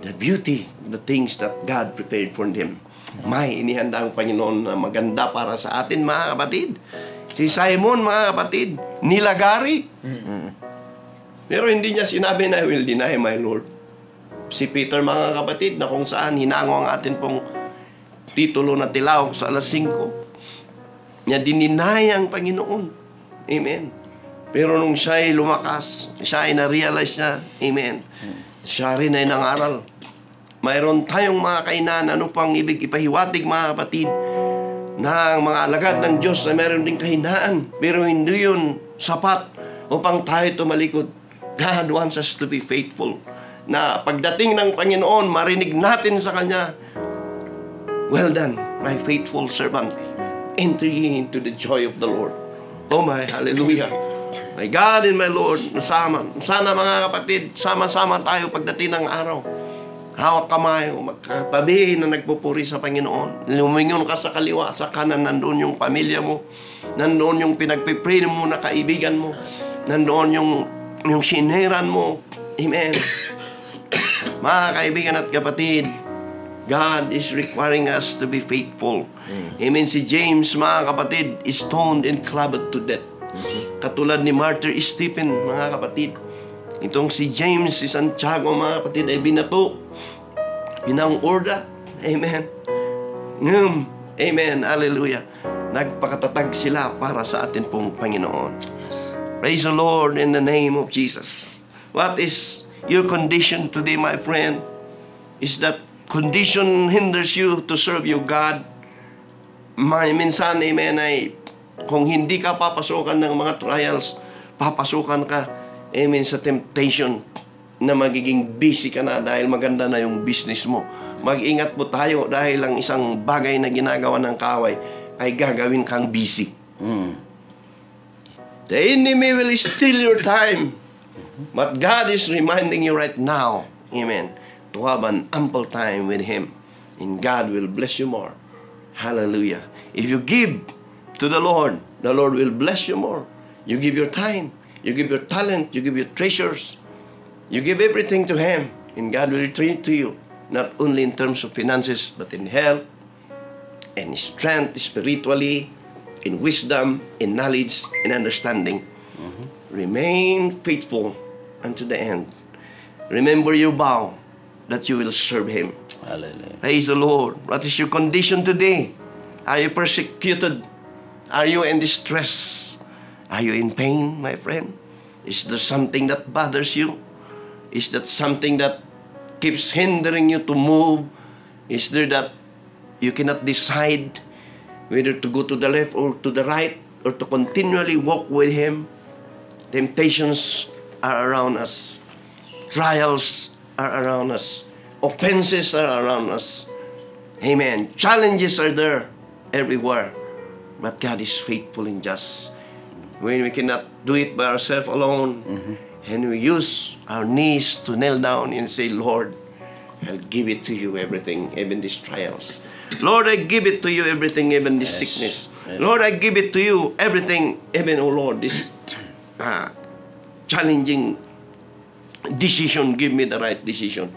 the beauty, the things that God prepared for them. May inihanda ang Panginoon na maganda para sa atin, mga kapatid. Si Simon, mga kapatid, nilagari. Pero hindi niya sinabi na, I will deny my Lord. Si Peter, mga kapatid, na kung saan hinango ang atin pong titulo na Tilaok sa alas 5, niya dininay ang Panginoon. Amen. Pero nung siya ay lumakas, siya ay na-realize niya, amen, siya rin ay nangaral. Mayroon tayong mga kainan, ano pang ibig ipahiwatig, mga kapatid, na ang mga alagad ng Diyos na mayroon ding kahinaan, pero hindi yun sapat upang tayo tumalikod. God wants us to be faithful. Na pagdating ng Panginoon, marinig natin sa Kanya, well done, my faithful servant. Enter ye into the joy of the Lord. Oh my, hallelujah. My God and my Lord, sana mga kapatid, sama-sama tayo pagdating ng araw. Hawak kamay, magkatabi na nagpupuri sa Panginoon. Lumingon ka sa kaliwa, sa kanan, nandoon yung pamilya mo. Nandoon yung pinagpipray mo na kaibigan mo. Nandoon yung siniran mo. Amen. Mga kaibigan at kapatid, God is requiring us to be faithful. Amen. Si James, mga kapatid, is stoned and clubbed to death. Katulad ni Martyr Stephen, mga kapatid. Itong si James, si Santiago, mga kapatid, ay binato. Pinang-orda. Amen. Amen. Hallelujah. Nagpakatatag sila para sa atin pong Panginoon. Praise the Lord in the name of Jesus. What is your condition today, my friend? Is that condition hinders you to serve your God? Minsan, amen, ay kung hindi ka papasukan ng mga trials, papasukan ka, amen, sa temptation na magiging busy ka na dahil maganda na yung business mo. Mag-ingat po tayo dahil ang isang bagay na ginagawa ng kaaway ay gagawin kang busy. The enemy will steal your time. But God is reminding you right now, amen, to have an ample time with Him. And God will bless you more. Hallelujah. If you give to the Lord will bless you more. You give your time, you give your talent, you give your treasures. You give everything to Him, and God will return it to you, not only in terms of finances, but in health, and strength spiritually, in wisdom, in knowledge, in understanding. Remain faithful unto the end. Remember your vow that you will serve Him. Hallelujah. Praise the Lord. What is your condition today? Are you persecuted? Are you in distress? Are you in pain, my friend? Is there something that bothers you? Is that something that keeps hindering you to move? Is there that you cannot decide whether to go to the left or to the right, or to continually walk with Him? Temptations are around us. Trials are around us. Offenses are around us. Amen. Challenges are there everywhere. But God is faithful and just. When we cannot do it by ourselves alone, and we use our knees to kneel down and say, Lord, I'll give it to you, everything, even these trials. Lord, I give it to you, everything, even this sickness. Lord, I give it to you, everything, even, oh Lord, this challenging decision. Give me the right decision.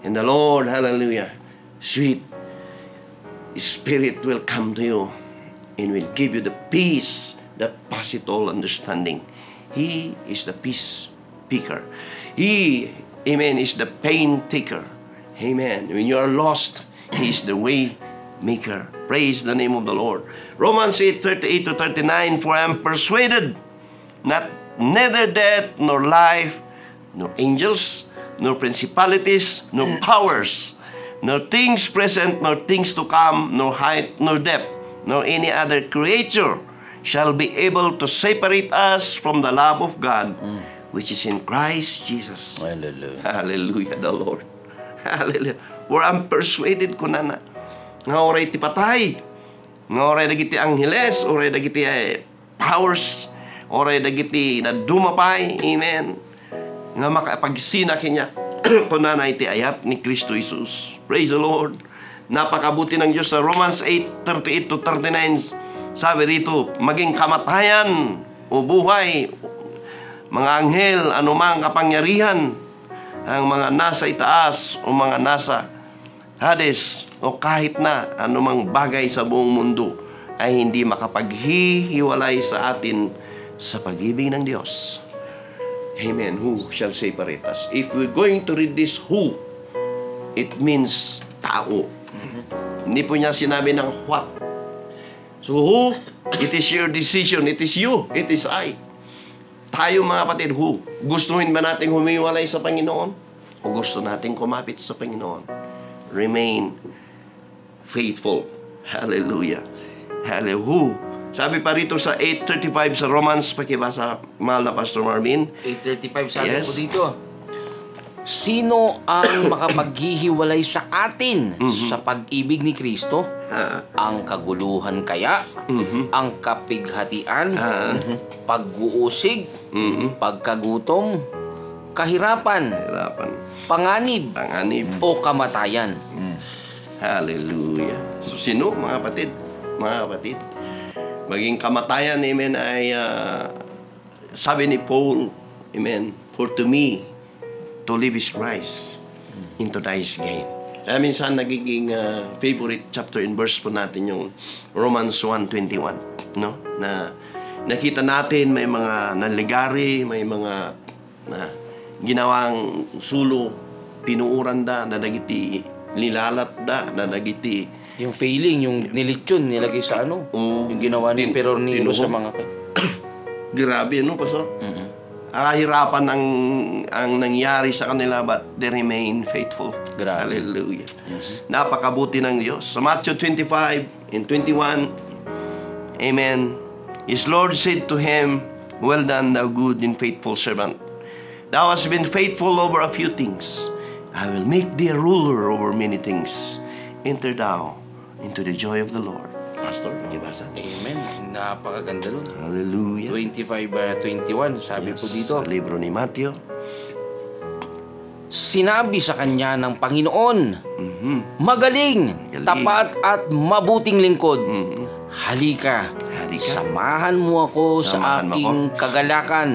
And the Lord, hallelujah, sweet Spirit will come to you and will give you the peace that passeth all understanding. He is the peace speaker. He, amen, is the pain taker. Amen. When you are lost, He is the way maker. Praise the name of the Lord. Romans 8:38-39, for I am persuaded that neither death nor life, nor angels, nor principalities, nor powers, nor things present, nor things to come, nor height, nor depth, nor any other creature shall be able to separate us from the love of God, which is in Christ Jesus. Hallelujah. Hallelujah, the Lord. Hallelujah. For I'm persuaded ko na nga oray ti patay, nga oray dagiti angheles, oray dagiti powers, oray dagiti na dumapay, amen, nga makapagsina kanya kunanay ti ayat ni Kristo Jesus. Praise the Lord. Napakabuti ng Diyos. Sa Romans 8:38-39, sabi rito, maging kamatayan o buhay, mga anghel, anumang kapangyarihan, ang mga nasa itaas o mga nasa Hades, o kahit na anumang bagay sa buong mundo, ay hindi makapaghihiwalay sa atin sa pag-ibig ng Diyos. Amen. Who shall separate us? If we're going to read this who, it means tao. Hindi po niya sinabi ng what. So who? It is your decision. It is you. It is I. Tayo mga kapatid, who? Gustuhin ba natin humiwalay sa Panginoon? O gusto natin kumapit sa Panginoon? Remain faithful. Hallelujah. Hallelujah. Who? Sabi pa rito sa 8:35 sa Romans, pakibasa, mahal na Pastor Marvin. 8:35 sabi Yes. po dito, sino ang makapaghihiwalay sa atin sa pag-ibig ni Kristo? Ang kaguluhan kaya? Ang kapighatian? Pag-uusig? Pagkagutom? Kahirapan? Panganib? O kamatayan? Hallelujah. So sino mga kapatid? Mga kapatid, maging kamatayan, amen, ay sabi ni Paul, amen, for to me to live is Christ, and to die is gain. Kaya minsan nagiging favorite chapter and verse po natin yung Romans 1:21, no? Na nakita natin may mga nanligari, may mga ginawang sulo, pinuuran da, nadagiti lilalat da, nadagiti Yung failing, yung nilitsyon, nilagay sa ano? Yung ginawa ni Peronilo sa mga... Grabe, no, Pastor? Hirapan ang nangyari sa kanila, but they remain faithful. Grabe. Hallelujah. Yes. Napakabuti ng Diyos. Sa Matthew 25:21, amen, His Lord said to him, well done, thou good and faithful servant. Thou hast been faithful over a few things. I will make thee a ruler over many things. Enter thou into the joy of the Lord. Pastor, nakibasa. Amen. Napakaganda nun. Hallelujah. 25:21, sabi po dito, Sa libro ni Matthew. sinabi sa kanya ng Panginoon, magaling, tapat at mabuting lingkod. Halika, Halika. samahan mo ako sa Samahan mo aking kagalakan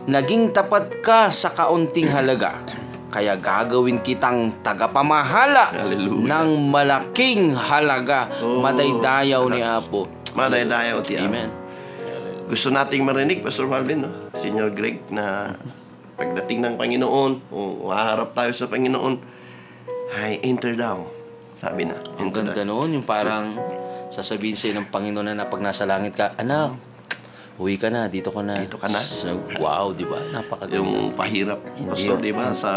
Naging tapat ka sa kaunting halaga. Kaya gagawin kitang tagapamahala Hallelujah. ng malaking halaga. Oh. Madaydayaw ni Apo. Madaydayaw ti Apo. Amen. Gusto nating marinig, Pastor Marvin, no? Senior Greg, na pagdating ng Panginoon, kung maharap tayo sa Panginoon, ay enter daw. Sabi na. Ang enter ganda daw. noon, yung parang sasabihin sa'yo ng Panginoon na pag nasa langit ka, anak, uwi ka na, dito ka na. Dito ka na. So, wow, di ba? Napakaganda. Yung pahirap, Pastor, di ba, sa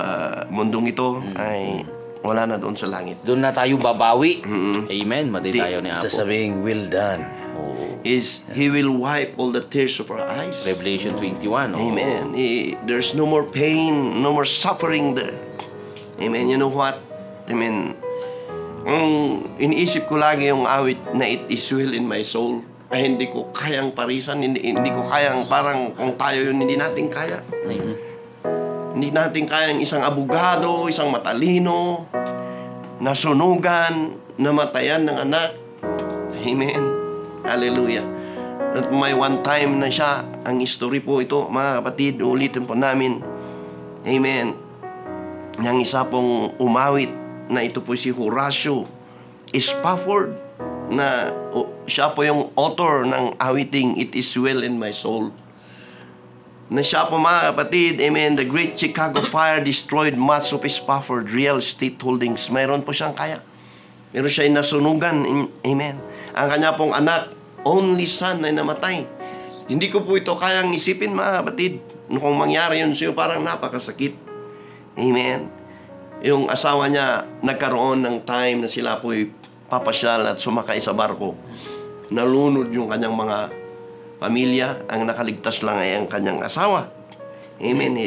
mundong ito, ay wala na doon sa langit. Doon na tayo babawi. Mm-mm. Amen. Madaydayaw ni Apo. Sasabing, well done. Oo. He will wipe all the tears of our eyes. Revelation 21. oo. Amen. There's no more pain, no more suffering there. Amen. You know what? Amen. Ang iniisip ko lagi yung awit na it is well in my soul, ay hindi ko kayang parisan, hindi ko kayang parang kung tayo yun, hindi natin kaya. Amen. Hindi natin kayang isang abogado, isang matalino, nasunugan, namatayan ng anak. Amen. Hallelujah. At may one time na siya, ang history po ito, mga kapatid, ulitin po namin. Amen. Yang isa pong umawit na ito po si Horatio Spafford, na siya po yung author ng awiting It Is Well in My Soul. Na siya po, mga kapatid, amen, the Great Chicago Fire destroyed much of Spafford real estate holdings. Mayroon po siyang kaya. Pero siya ay nasunugan. Amen. Ang kanya pong anak, only son, ay namatay. Hindi ko po ito kayang isipin, mga kapatid. Kung mangyari yun sa'yo, parang napakasakit. Amen. Yung asawa niya, nagkaroon ng time na sila po'y papasyal at sumakay sa barko. Nalunod yung kanyang mga pamilya. Ang nakaligtas lang ay ang kanyang asawa. Amen.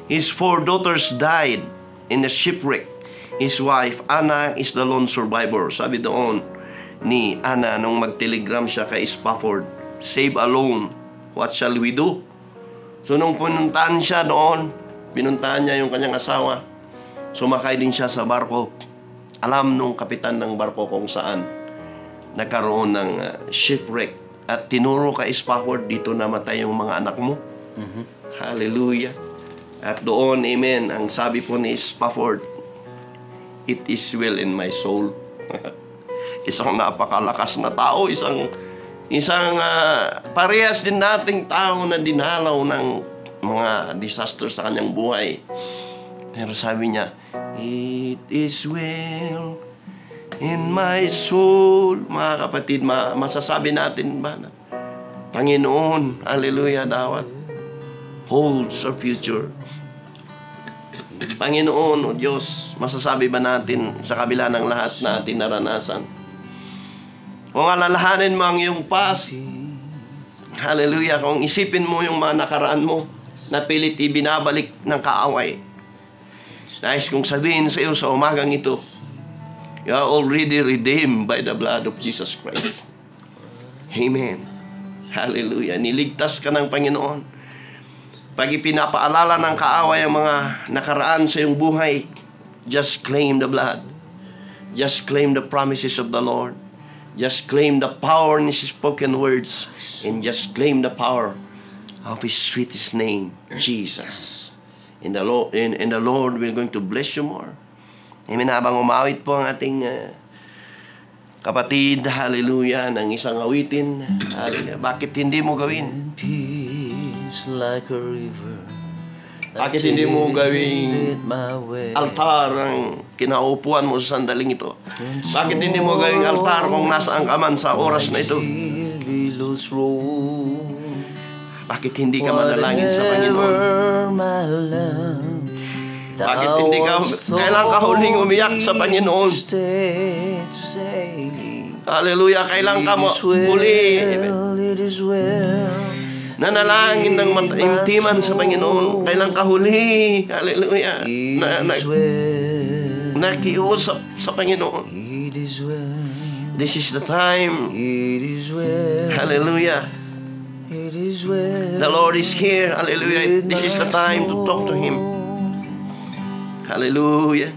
His 4 daughters died in the shipwreck. His wife, Anna, is the lone survivor. Sabi doon ni Anna nung mag-telegram siya kay Spafford, save alone, what shall we do? So nung pinuntahan siya doon, pinuntahan niya yung kanyang asawa, sumakay din siya sa barko. Alam nung kapitan ng barko kung saan nagkaroon ng shipwreck, at tinuro kay Spafford, dito namatay yung mga anak mo. Hallelujah. At doon, amen, ang sabi po ni Spafford, it is well in my soul. Isang napakalakas na tao, isang parehas din nating tao na dinalaw ng mga disaster sa kanyang buhay. Pero sabi niya, it is well in my soul. Mga kapatid, masasabi natin ba na Panginoon, hallelujah, dawat holds our future. Panginoon o Diyos, masasabi ba natin sa kabila ng lahat na ating naranasan? Kung alalahanin mo ang iyong past, hallelujah, kung isipin mo yung mga nakaraan mo, na pilit ibinabalik ng kaaway, nais kong sabihin sa iyo sa umagang ito, you are already redeemed by the blood of Jesus Christ. Amen. Hallelujah. Niligtas ka ng Panginoon. Pag ipinapaalala ng kaaway ang mga nakaraan sa iyong buhay, just claim the blood. Just claim the promises of the Lord. Just claim the power in His spoken words. And just claim the power of His sweetest name, Jesus. And the Lord will going to bless you more. Amen. Habang umawit po ang ating kapatid, hallelujah, ng isang awitin, hallelujah. Bakit hindi mo gawin? Peace like a river. Bakit hindi mo gawing my way? altar ang kinaupuan mo sa sandaling ito? Bakit hindi mo gawing altar kung nasaan ka man sa oras na ito? Bakit hindi ka manalangin sa Panginoon? Bakit hindi ka kailan ka huling umiyak sa Panginoon? Hallelujah, kailan ka mo huli nanalangin ng intiman sa Panginoon? Kailan ka huli, hallelujah, nakiusap sa Panginoon? This is the time. Hallelujah. The Lord is here. Hallelujah. This is the time to talk to Him. Hallelujah.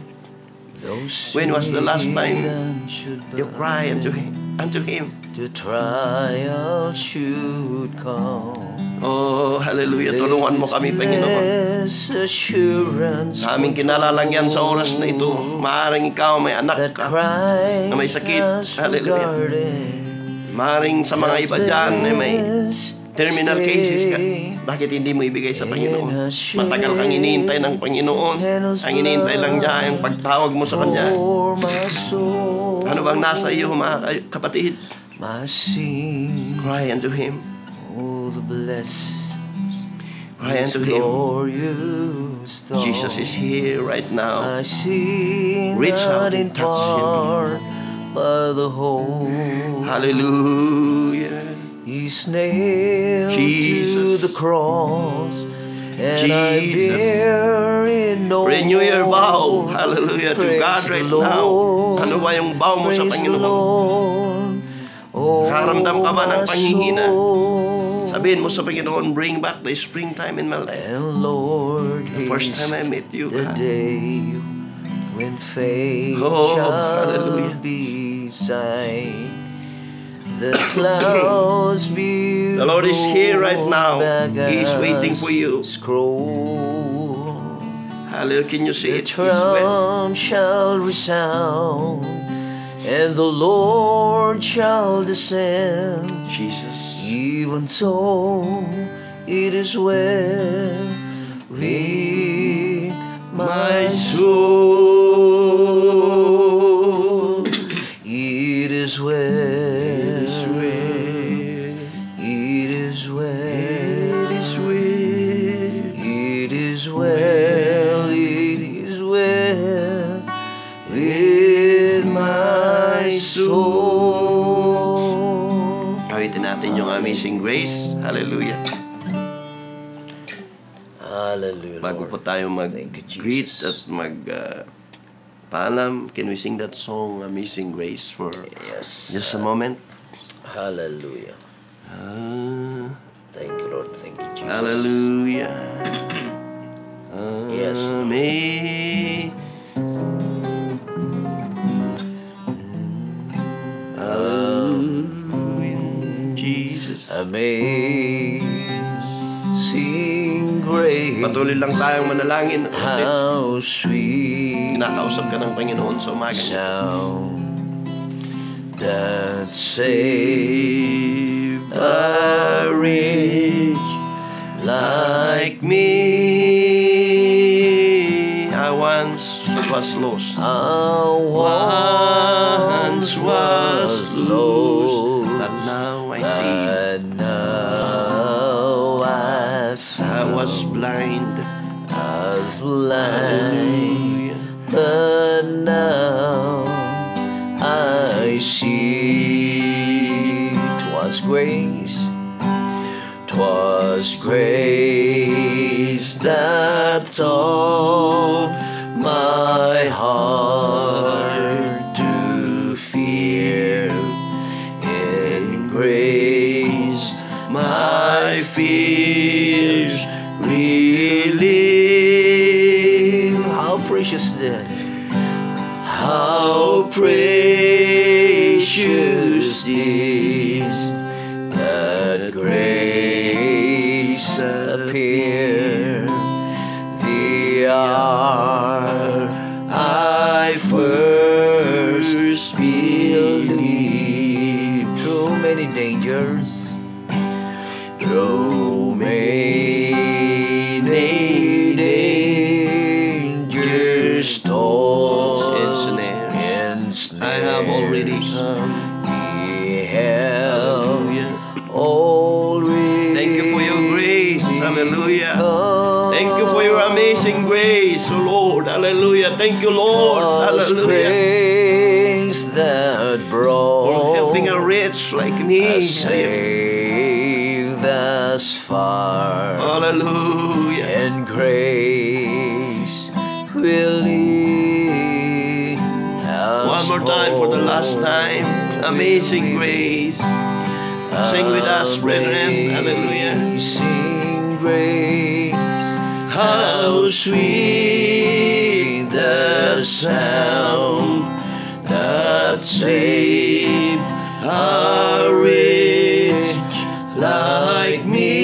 When was the last time you cry unto Him? The trial should come. Oh, hallelujah. Tulungan mo kami, Panginoon. Blessed assurance Sa aming kinalalagyan sa oras na ito, maaaring ikaw may anak that ka Christ na may sakit. has Hallelujah. regarded. Maaaring sa mga iba dyan na may terminal cases ka. Bakit hindi mo ibigay sa Panginoon? Matagal kang iniintay ng Panginoon. Ang iniintay lang niya ang pagtawag mo sa Kanya. For my soul, Ano bang nasa iyo, mga kapatid? my sin, Cry unto Him. oh the blessed, Cry unto Him. glorious dawn. Jesus is here right now. I see Reach out not in and touch Him. part, but the whole. Hallelujah. He's nailed to Jesus. the cross, and I Jesus. bear it no Renew your vow. more. Hallelujah to Praise God the right now. Lord. Ano ba yung vow mo sa Praise the Panginoon? Lord. Oh, Nakaramdam ka ba ng my panghihina? soul. Sabihin mo sa Panginoon, bring back the springtime in my life. And Lord, The first time I met you, the God. day when faith Oh, shall hallelujah. be sight. The clouds be The Lord is here right now. back He is waiting as for you. Scroll. Hallelujah. Can you see The it? He's well. trump shall resound, and the Lord shall descend. Jesus. Even so, it is well with my soul. It is well. It is well. It is well. It is well. It is well. It is well with my soul. Awitin natin yung Amazing Grace. Hallelujah. Hallelujah. Bago po Lord. tayo Thank you, mag-greet Jesus. at paalam, can we sing that song, Amazing Grace, for Yes. just a moment? Hallelujah. Ah, Thank you, Lord. Thank you, Jesus. hallelujah. Yes, Lord. Hallelujah. Jesus. Amazing grace. Patuloy lang tayong manalangin. How sweet Kinakausap ka ng Panginoon sa umaga. sound that saved a wretch like me. I once was lost. I once was lost, But now I see. but now I I was blind. was blind, Hallelujah. but now I see. 'Twas grace, 'twas grace that taught my heart to fear, in grace my fears relieve. How precious then, how precious is that grace appear. The hour I first believed. Too many dangers, through many dangers, toils and snares, I have already we have Hallelujah. already. Thank you for your grace. Hallelujah. come. Thank you for your amazing grace, oh Lord. Hallelujah. Thank you, Lord. God's Hallelujah. grace that brought For helping a wretch like me. us saved thus far, Hallelujah. and grace will lead us One more time for the last home. time. Amazing grace. Sing with us, brethren. Hallelujah. Amazing grace, How sweet the the sound that saved a wretch like me.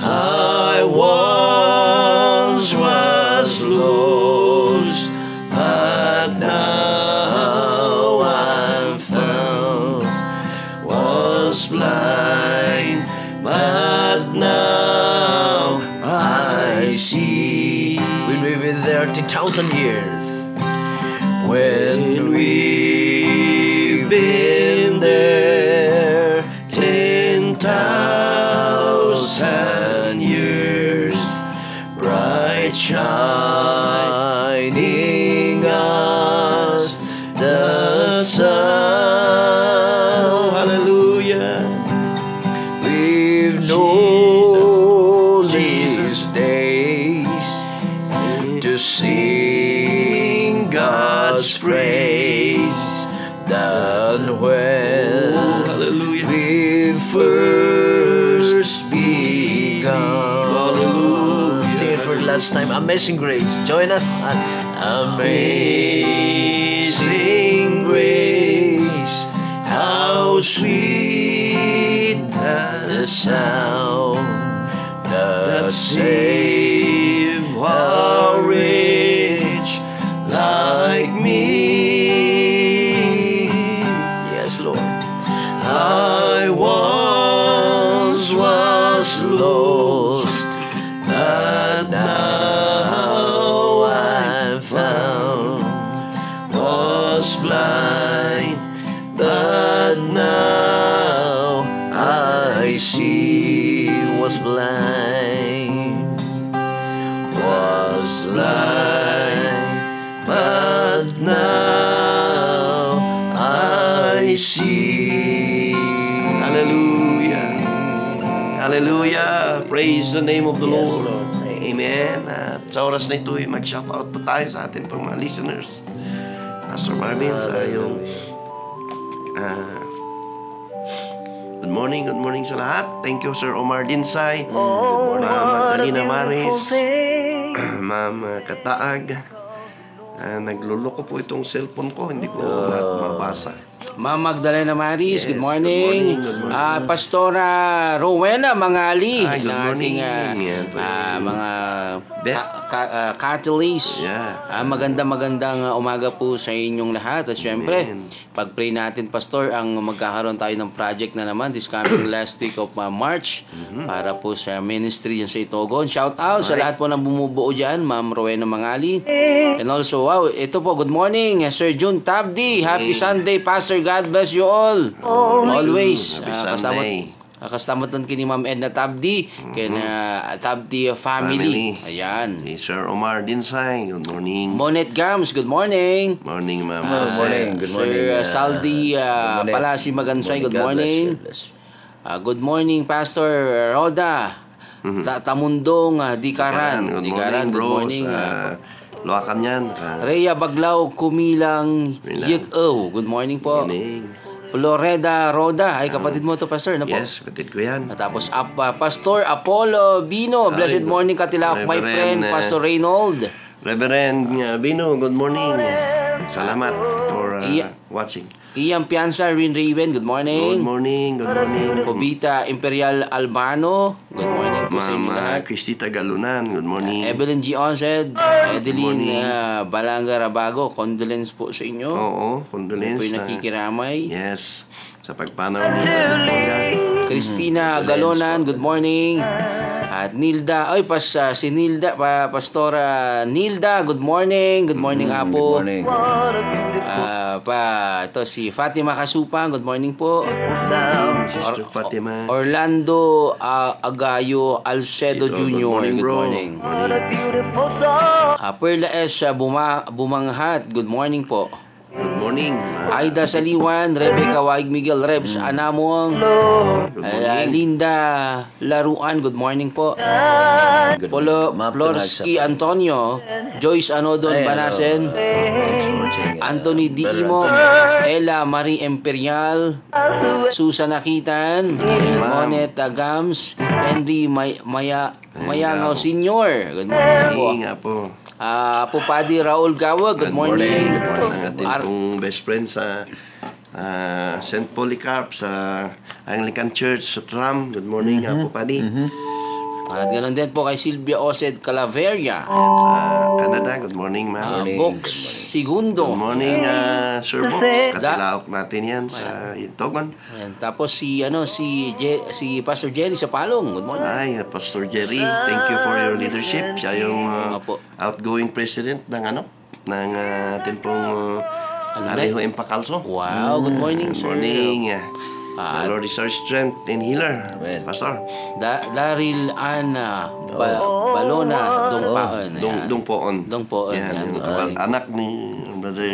I once was lost, but now I'm found. Was blind, but now I see. When we were there 10,000 years. When we've been there 10,000 years, bright shining as the sun. Hallelujah. We've known these days to sing God's praise than when Hallelujah. we first begun. Hallelujah. Sing it for the last time. Amazing Grace. Join us. Amazing grace, how sweet the sound that saved a wretch like me. Yes, Lord. I once was lost, but now I'm found. Was blind, but now I see. Was blind. Was blind, but now I see. Hallelujah. Hallelujah. Praise the name of the Yes, Lord. Lord. Amen. At sa oras na ito, mag-shoutout po tayo sa ating pang mga listeners. Pastor Marvin, sa iyong good morning sa lahat. Thank you, Sir Omar Dinsay. Ma'am Magdalena Maris. Ma'am Kataag. Nagluloko po itong cellphone ko. Hindi ko mabasa. Ma'am Magdalena Maris, Yes, good morning. good morning. Pastora Rowena Mangali, Ay, good ng ating morning. Yan po. mga Beth. Catalyst. Yeah. Magandang umaga po sa inyong lahat. At syempre, Amen. pag-pray natin, Pastor, ang magkakaroon tayo ng project na naman this coming last week of March para po sa ministry dyan sa Itogon. Shout out sa lahat po ng bumubuo dyan, Ma'am Rowena Mangali. And also, wow, ito po, good morning, Sir June Tabdi. Happy Sunday, Pastor. God bless you all. Always. Happy Sunday. Kastamot nun kini Ma'am Edna Tabdi, kina Tabdi family. Ayan. Si Sir Omar Dinsay, good morning. Monet Gams, good morning. Morning, Ma'am. Good morning. Good morning. Sir Saldi good morning. Palasi Magansay, good God bless morning. you, bless you. Good morning, Pastor Roda. Tamundong, Dikaran. Good Dikaran, morning, good bro. morning. Luwakan yan. Rhea Baglaw, Kumilang, Yig-O. Good morning po. Morning. Floreda Roda. Ay, kapatid mo to, Pastor. Ano po? Yes, kapatid ko yan. At tapos, Pastor Apollo Bino. Blessed morning, Katilak, my friend, Reverend, Pastor Reynold. Reverend Bino, good morning. Salamat for watching. Ian Pianza, Rin Raven, good Good morning. morning, good morning. Pobita Imperial Albano, good morning po sa inyo Ma'am lahat. Cristita Galunan, good morning. Evelyn G. Onsed, Edeline morning. Balanga Rabago, condolence po sa inyo. Oo, Po condolence. yung nakikiramay. Yes, sa pagpanaw niyo. Christina Galonan, good morning. At Nilda, si Nilda, Pastora Nilda, good morning. Good morning, Apo. Good morning. Ito si Fatima Kasupang, good morning po. Sister Fatima. Orlando Agayo Alcedo Good Jr., morning, good bro. morning. Perla S. Bumanghat, good morning po. Good morning. Aida Saliwan, Rebecca Waig Miguel, Rebs Anamong, Good morning. Linda Laruan, good morning po. Good Polo morning. Florski Antonio, Joyce Anodon Ay, Banasen, Thanks for watching. Anthony D. Brother Imo, Antonio. Ella Marie Imperial, Susan Akitan, Monet Gams, Henry Mayangaw Senior. Good morning po. Nga po. Po Paddy Raul Gawa. Good morning. Ang ating pong best friend sa St. Polycarp sa Anglican Church sa Tram. Good morning nga po, Paddy. At ganoon din po kay Silvia Osed Calaveria. Ayan, sa Canada. Good morning, ma'am. Box Segundo. Good morning, Sir Box. Katilaok natin yan sa Togon. Ayan, tapos si Pastor Jerry sa Palong. Good morning. Ay, Pastor Jerry, thank you for your leadership. Siya yung Opo. outgoing president ng ating pong Alejo Empacalso. Wow, good morning, Good sir. morning. The Lord is our strength and healer. Amen. Pastor. Daryl Ana Balona Dongpaon. Dongpoon. Dongpoon. Yan, Yan, yung good morning. anak ni Brother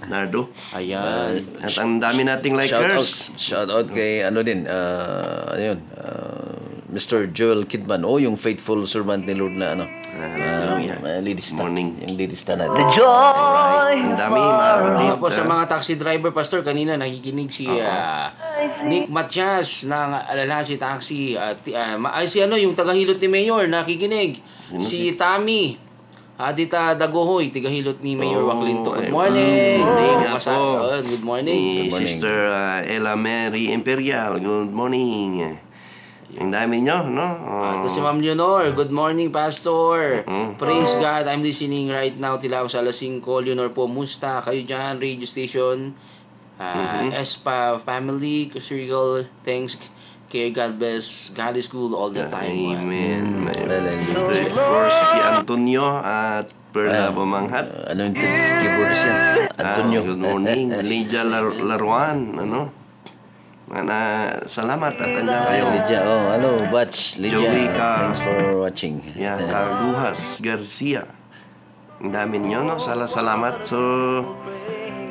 Nardo. Ayan. At ang dami nating likers. Shout out kay Mr. Joel Kidman. Yung faithful servant ni Lord na lidista. Morning. Yung lidista natin. The joy Ang dami, mga kapatid. Tapos sa mga taxi driver, Pastor, kanina nakikinig si Nick Matias ng Alalasi Taxi. Yung tagahilot ni Mayor, nakikinig. Si Tammy. Adita Dagohoy, tagahilot ni Mayor Waclinto. Good morning. Nick, good morning. Ni Sister Ella Mary Imperial. Good morning. Ang dami nyo, no? Ito si Ma'am Leonor. Good morning, Pastor. Praise God. I'm listening right now. Tilaw sa alas 5. Leonor po, musta kayo dyan? Radio station. Espa family. Sirigal, thanks. Kay God bless. God is good all the time. Amen. Of course, si Antonio at Perla Bumanghat. Ano yung keyboardist yan? Antonio. Good morning. Lydia Laruan. Salamat at andyan kayo. Lydia. Hello, Batch. Lydia. Joey ka. Thanks for watching. Yan, Cardujas Garcia. Ang dami ninyo, no? Salamat. So,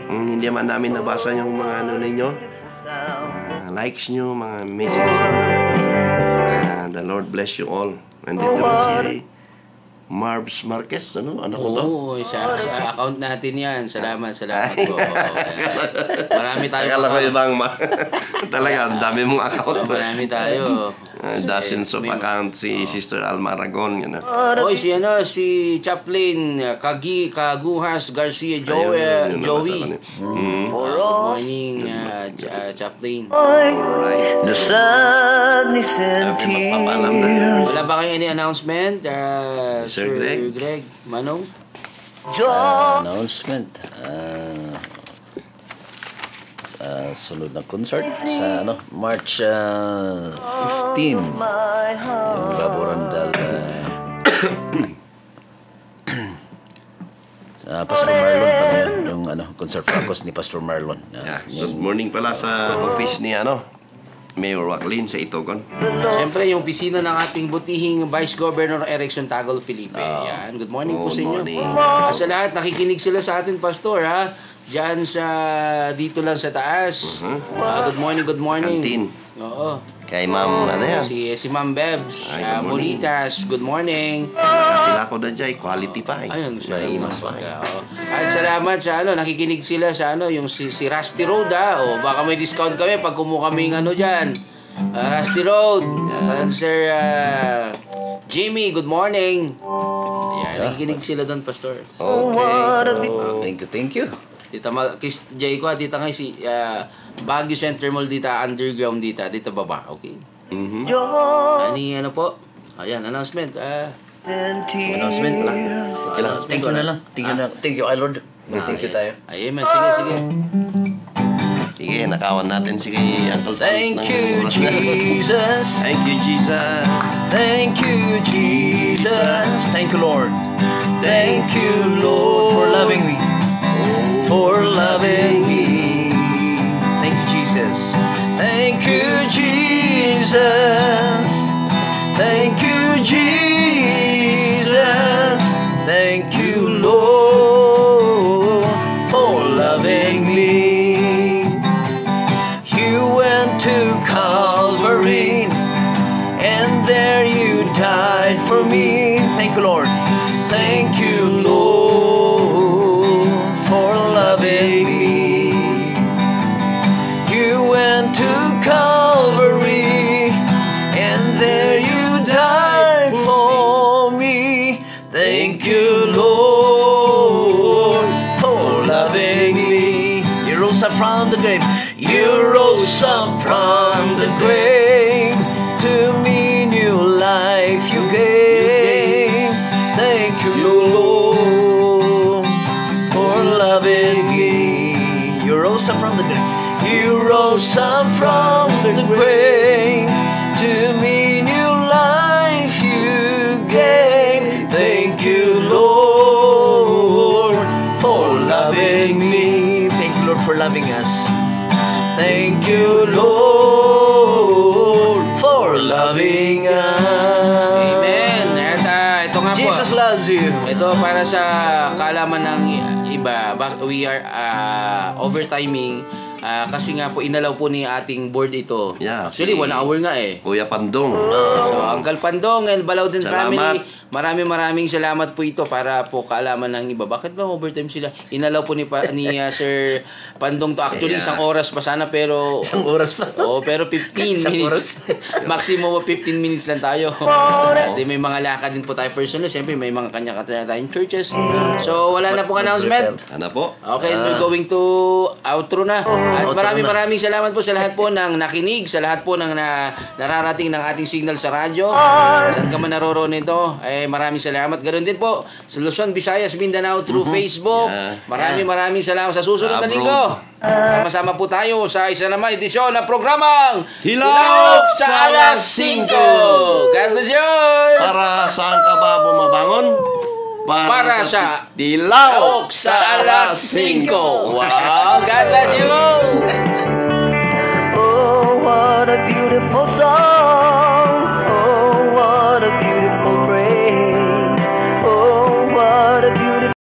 hindi man namin nabasa yung mga ninyo. Likes nyo, mga messages. The Lord bless you all. Nandito si Marbs Marquez, ano ko to? Oo, sa account natin yan. Salamat po. Marami tayo. Akala ko ibang talaga, ang dami mong account. Marami tayo. Dozens of account si Sister Alma Aragon. Yun, Oy, si Chaplain Kaguhas Garcia Joey. Good morning, Chaplain. the sadness and tears. Wala ba kayo any announcement? Sir Greg Manong? Announcement. Sunod na concert sa March 15 yung Baborandal Pastor Marlon pala yun, yung concert focus ni Pastor Marlon. Good morning pala sa office ni Mayor Waclin sa Itogon. Siyempre, yung opisina ng ating butihing Vice Governor Erickson Tagol Felipe. Yan. Good morning po sa inyo. Good morning. Sa lahat, nakikinig sila sa atin, Pastor, ha? Diyan dito lang sa taas. Good morning. Kantin. Oo. Kay Ma'am, Si Ma'am Bebs, Ay, good morning. Molitas, good morning. Kapila ko na dyan, quality pa eh. Ayun, Maimas pa. At salamat sa nakikinig sila sa yung si Rusty Road, ha. O baka may discount kami pag kumuha kaming diyan. Rusty Road. Sir Jimmy, good morning. Yan, nakikinig sila doon, Pastor. Okay. Thank you. Dito Chris J ko dito ngay si Baguio Center Mall dito, underground dito baba, okay? Ano po? Ayan, announcement. Announcement pala. Okay lang. Thank you na lang. Thank you, Lord. Thank you tayo. Amen, sige. Sige, nakawan natin si Uncle Tans. Thank you, Jesus. Thank you, Jesus. Thank you, Jesus. Thank you, Lord. Thank you, Lord, For loving me. for loving me. Thank you, Jesus. Thank you, Jesus. Thank you, Jesus. Thank you, Lord, for loving me. You went to Calvary, and there you died for me. Thank you, Lord. Thank you, Lord. up from the grave. You rose up from the grave. To me new life you gave. Thank you, Lord, for loving me. You rose up from the grave. You rose up from the grave. To me new life you gave. Thank you, Lord, for loving me. Thank you, Lord, for loving us. Thank you, Lord, for loving us. Amen. At ito nga po. Jesus loves you. Ito para sa kaalaman ng iba, we are overtiming kasi nga po inalaw po ni ating board ito. Yeah, Actually, si 1 hour nga eh. Kuya Pandong. So, Uncle Pandong and Balauden Salamat. family, maraming salamat po ito para po kaalaman ng iba. Bakit ba overtime sila? Inalaw po ni Sir Pandong to. Actually, Kaya- 1 oras pa sana pero... Isang oras pa. Oo, pero 15 Isang minutes. Maximum of 15 minutes lang tayo. At may mga lakad din po tayo personally. Siyempre, may mga kanya-kanya tayong churches. So, wala na pong announcement. Ano po? Okay, we're going to outro na. At outro maraming salamat po sa lahat po ng nakinig, sa lahat po ng nararating ng ating signal sa radyo. Saan ka man naroroon nito, maraming salamat. Ganoon din po sa Luzon, Visayas, Mindanao through Facebook. Yeah. Maraming salamat sa susunod na Abroad. linggo. Sama-sama po tayo sa isa naman edisyon ng programang Hilaw sa alas 5. God bless you! Para saan ka ba bumabangon? Para sa Dilaw sa alas 5. Wow! God bless you! Oh, what a beautiful song.